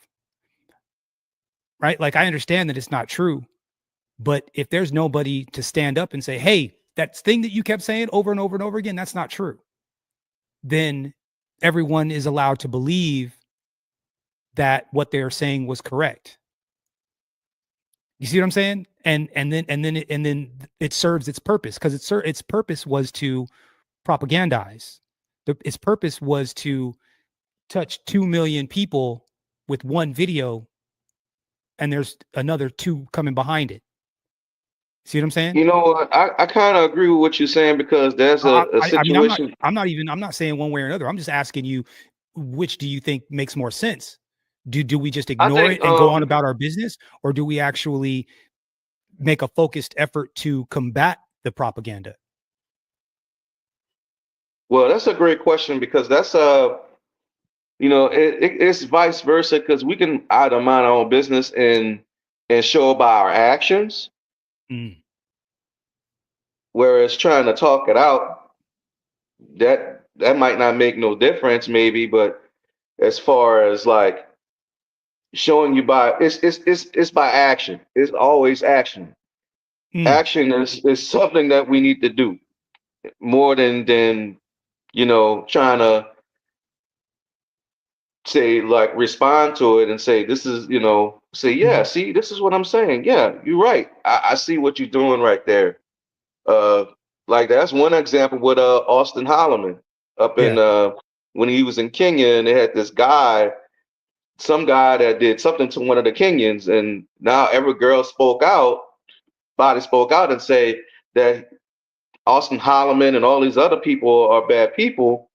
Right? Like, I understand that it's not true, but if there's nobody to stand up and say, hey, that thing that you kept saying over and over and over again, that's not true, then everyone is allowed to believe that what they're saying was correct. You see what I'm saying? And then it serves its purpose, because its purpose was to propagandize. Its purpose was to touch 2 million people with one video, and there's another 2 coming behind it. See what I'm saying? You know, I kind of agree with what you're saying, because there's a situation. I'm not saying one way or another. I'm just asking you, which do you think makes more sense? Do we just ignore it and go on about our business, or do we actually make a focused effort to combat the propaganda? Well, that's a great question, because that's it's vice versa, because we can either mind our own business and show by our actions, whereas trying to talk it out, that might not make no difference, maybe. But as far as like showing you it's by action. It's always action. Action is something that we need to do more than trying to say, like, respond to it and say, this is, see, this is what I'm saying. Yeah, you're right. I see what you're doing right there. Like, that's one example with Austin Holloman up in when he was in Kenya, and they had this guy, some guy that did something to one of the Kenyans, and now every girl spoke out and say that Austin Holloman and all these other people are bad people.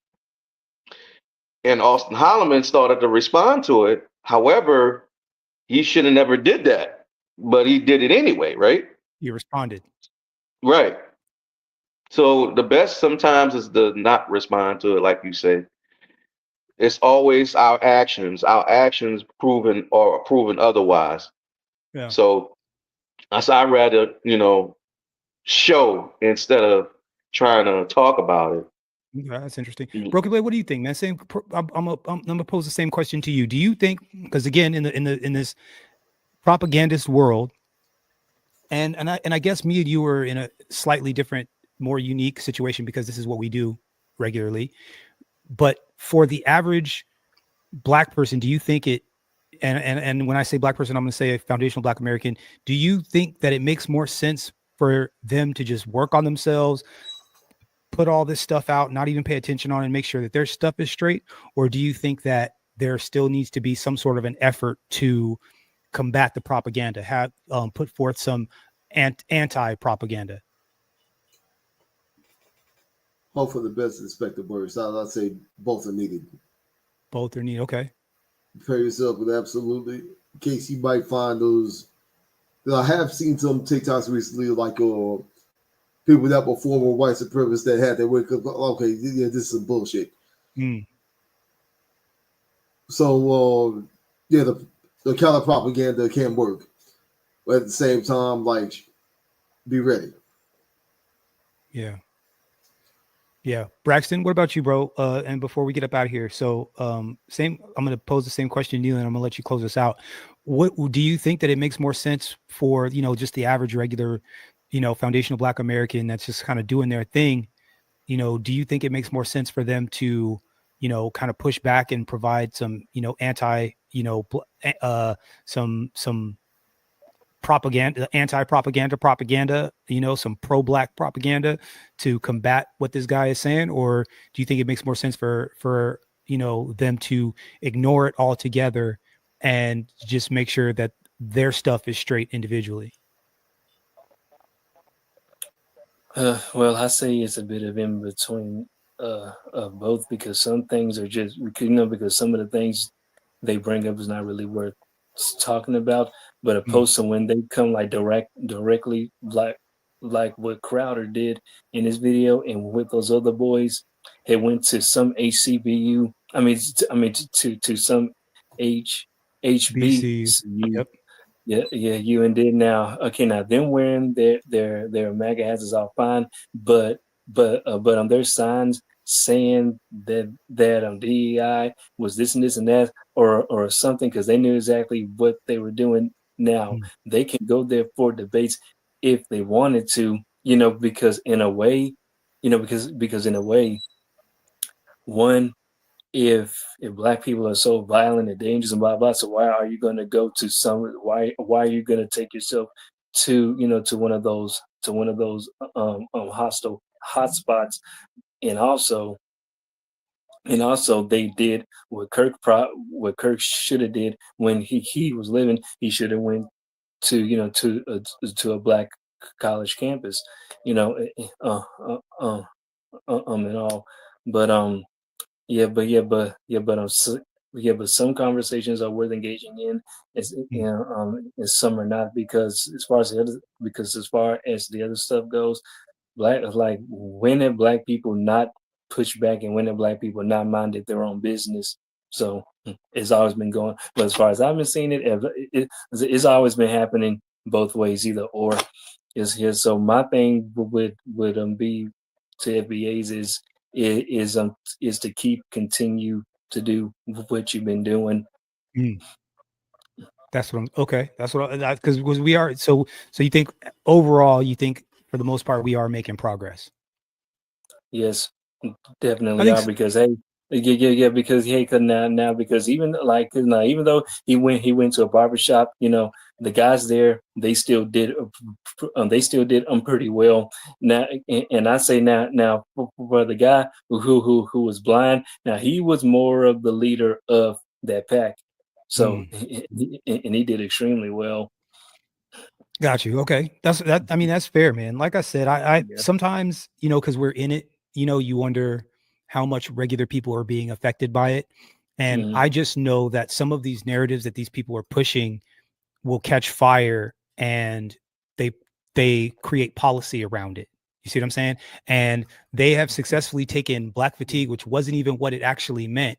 And Austin Holloman started to respond to it. However, he should have never did that, but he did it anyway, right? He responded. Right. So the best sometimes is to not respond to it, like you said. It's always our actions proven or proven otherwise. Yeah. So I'd rather, show instead of trying to talk about it. Okay, that's interesting. Broken Blade, what do you think, man? I'm gonna pose the same question to you. Do you think, because again, in this propagandist world, and I guess me and you are in a slightly different, more unique situation, because this is what we do regularly. But for the average Black person, do you think it, and when I say Black person, I'm going to say a foundational Black American, do you think that it makes more sense for them to just work on themselves, put all this stuff out, not even pay attention on it, and make sure that their stuff is straight? Or do you think that there still needs to be some sort of an effort to combat the propaganda, have put forth some anti-propaganda? Hope for the best, expect the worst. I'd say both are needed. Both are needed. Okay. Prepare yourself with absolutely, in case you might find those. I have seen some TikToks recently, like people that were former white supremacists that had their wake up. Okay, yeah, this is some bullshit. So the counter propaganda can work, but at the same time, like, be ready. Yeah. Braxton, what about you, bro? And before we get up out of here, so I'm going to pose the same question to you, and I'm going to let you close us out. What do you think that it makes more sense for, just the average, regular, foundational Black American that's just kind of doing their thing? Do you think it makes more sense for them to kind of push back and provide some, some propaganda, anti-propaganda, some pro-black propaganda to combat what this guy is saying? Or do you think it makes more sense for them to ignore it altogether and just make sure that their stuff is straight individually? Well, I say it's a bit of in between of both, because some things are just, because some of the things they bring up is not really worth talking about. But opposed to when they come like directly like what Crowder did in his video, and with those other boys, he went to some HCBU. To some HBCU. Yep. Yeah, you and did now. Okay, now them wearing their MAGA hats is all fine, but there's signs saying that DEI was this and this and that or something, because they knew exactly what they were doing. Now they can go there for debates if they wanted to, because in a way, because in a way, one, if black people are so violent and dangerous and blah blah, so why are you going to go to why are you going to take yourself to to one of those hostile hotspots? And also they did what Kirk should have did when he was living. He should have went to to a black college campus, and all. But some conversations are worth engaging in, and some are not, because as far as the other stuff goes, when have black people not pushed back, and when have black people not minded their own business? So it's always been going. But as far as I've been seeing it's always been happening both ways, either or is here. So my thing would be to FBAs is to continue to do what you've been doing. That's what because we are so you think overall, for the most part we are making progress? Yes, definitely are, because because now because even though he went to a barbershop, the guys there, they still did pretty well. Now, and I say now for the guy who was blind, now he was more of the leader of that pack, so and he did extremely well. Got you. Okay, that's fair, man. Like I said, I sometimes, because we're in it, you wonder how much regular people are being affected by it. And I just know that some of these narratives that these people are pushing will catch fire, and they create policy around it. You see what I'm saying? And they have successfully taken black fatigue, which wasn't even what it actually meant.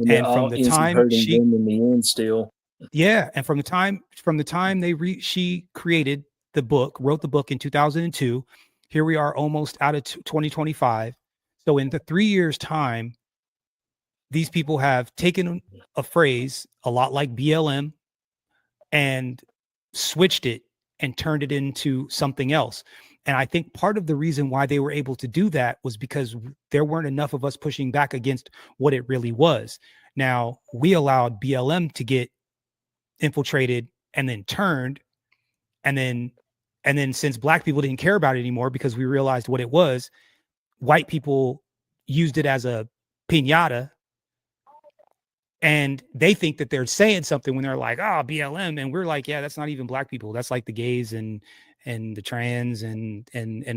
And from the time in the end still. Yeah, and from the time she created the book, wrote the book in 2002, here we are almost out of 2025. So in the 3 years time, these people have taken a phrase a lot like BLM and switched it and turned it into something else. And I think part of the reason why they were able to do that was because there weren't enough of us pushing back against what it really was. Now, we allowed BLM to get infiltrated and then turned, and then since black people didn't care about it anymore because we realized what it was, white people used it as a piñata, and they think that they're saying something when they're like, BLM, and we're like, yeah, that's not even black people, that's like the gays and the trans and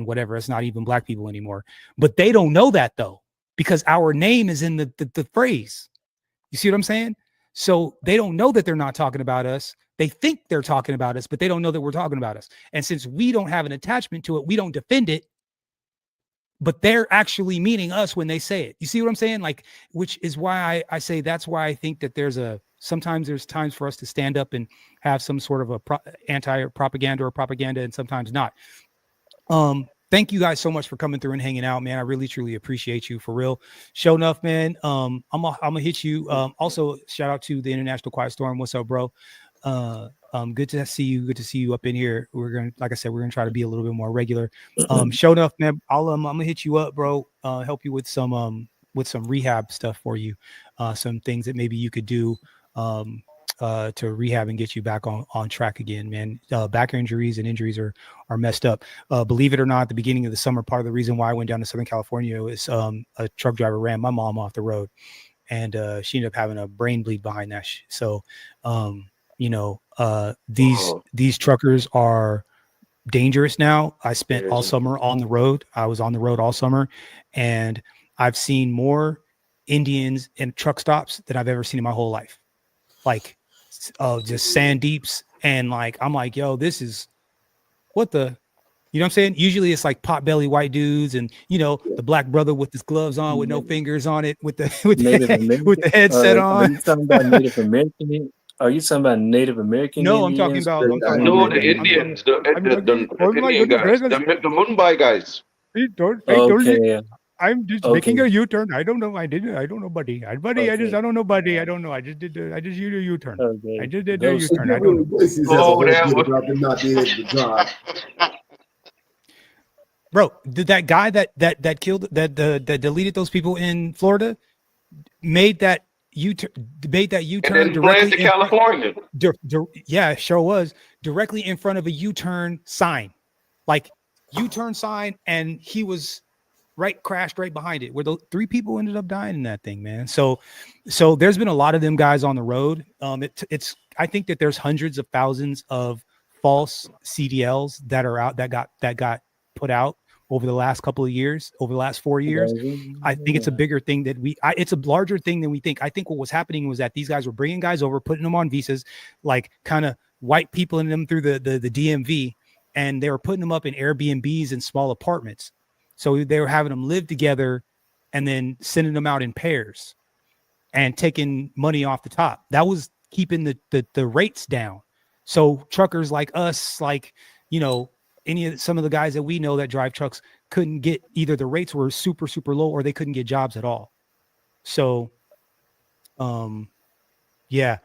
whatever, it's not even black people anymore. But they don't know that though, because our name is in the phrase. You see what I'm saying? So they don't know that they're not talking about us. They think they're talking about us, but they don't know that we're talking about us. And since we don't have an attachment to it, we don't defend it, but they're actually meaning us when they say it. You see what I'm saying? Like, which is why I say, that's why I think that sometimes there's times for us to stand up and have some sort of anti-propaganda or propaganda, and sometimes not. Thank you guys so much for coming through and hanging out, man. I really, truly appreciate you, for real. Show enough, man. I'm gonna hit you. Also, shout out to the International Quiet Storm. What's up, bro? Good to see you. Good to see you up in here. Like I said, we're gonna try to be a little bit more regular. Show enough, man. I'm gonna hit you up, bro. Help you with some with some rehab stuff for you, some things that maybe you could do to rehab and get you back on track again, man. Back injuries and injuries are messed up. Believe it or not, at the beginning of the summer, part of the reason why I went down to Southern California was a truck driver ran my mom off the road, and she ended up having a brain bleed behind that. So, these truckers are dangerous now. I spent all summer on the road. I was on the road all summer, and I've seen more Indians in truck stops than I've ever seen in my whole life. Like, just sand deeps, and like I'm like, yo, this is what the, you know what I'm saying? Usually it's like pot belly white dudes, and the black brother with his gloves on with no fingers on it, with the headset on. Are you talking about Native American? Are you talking about Native American? No, Indians? I'm talking about the Indians, the Indian guys, the Mumbai guys. Okay. I'm just making a U-turn. I don't know. I don't know, buddy. I don't know, buddy. I don't know. I just did a U-turn. Okay. I just did a U-turn. I don't know. Bro, did that guy that killed that deleted those people in Florida made that U-turn Yeah, sure was directly in front of a U-turn sign, like U-turn sign, and he was crashed right behind it, where the 3 people ended up dying in that thing, man. So there's been a lot of them guys on the road. I think that there's hundreds of thousands of false CDLs that are out that got put out over the last couple of years, over the last 4 years. I think it's a bigger thing that it's a larger thing than we think. I think what was happening was that these guys were bringing guys over, putting them on visas, like kind of white people in them through the DMV, and they were putting them up in Airbnbs and small apartments. So they were having them live together and then sending them out in pairs and taking money off the top. That was keeping the rates down. So truckers like us, like, some of the guys that we know that drive trucks couldn't get, either the rates were super, super low, or they couldn't get jobs at all. So, yeah,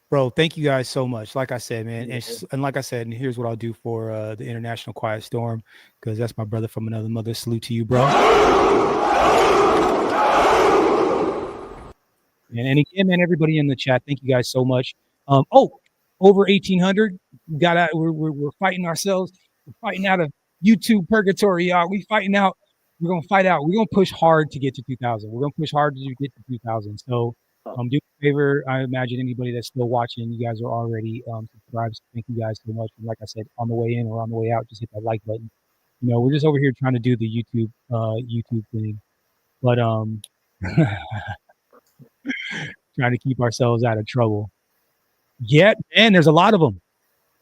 bro, thank you guys so much. Like I said, man, and like I said, and here's what I'll do for the International Quiet Storm, because that's my brother from another mother. Salute to you, bro. And again, man, everybody in the chat, thank you guys so much. Over 1,800, we're fighting ourselves. We're fighting out of YouTube purgatory, y'all. We're gonna fight out. We're gonna push hard to get to 2,000. We're gonna push hard to get to 2,000. So, do me a favor. I imagine anybody that's still watching, you guys are already subscribed. So thank you guys so much. And like I said, on the way in or on the way out, just hit that like button. We're just over here trying to do the YouTube thing, but trying to keep ourselves out of trouble. Yeah, man, there's a lot of them.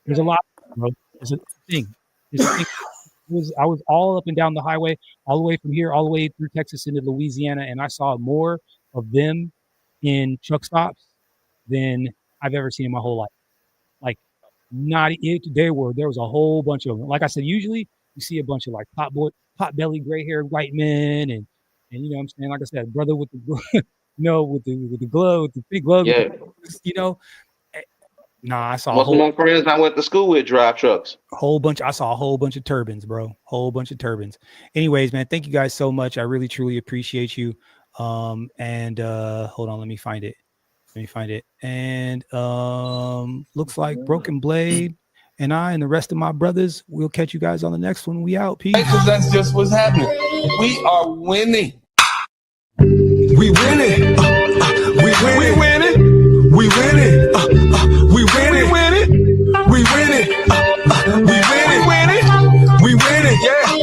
There's a lot, bro. There's a thing. I was all up and down the highway, all the way from here, all the way through Texas into Louisiana, and I saw more of them in truck stops than I've ever seen in my whole life. Like, there was a whole bunch of them. Like I said, usually you see a bunch of like pot belly, gray haired white men, and you know what I'm saying. Like I said, brother with the with the glove, with the big glove. Yeah. Nah, I saw most of my friends I went to school with drive trucks. I saw a whole bunch of turbines, bro. Whole bunch of turbines. Anyways, man, thank you guys so much. I really truly appreciate you. And hold on, let me find it. And looks like Broken Blade and I and the rest of my brothers, we'll catch you guys on the next one. We out. Peace. Because that's just what's happening. We are winning. We winning. We winning. We winning. We winning. We winning. We winning. We winning. We winning. We winning. We winning. Yeah.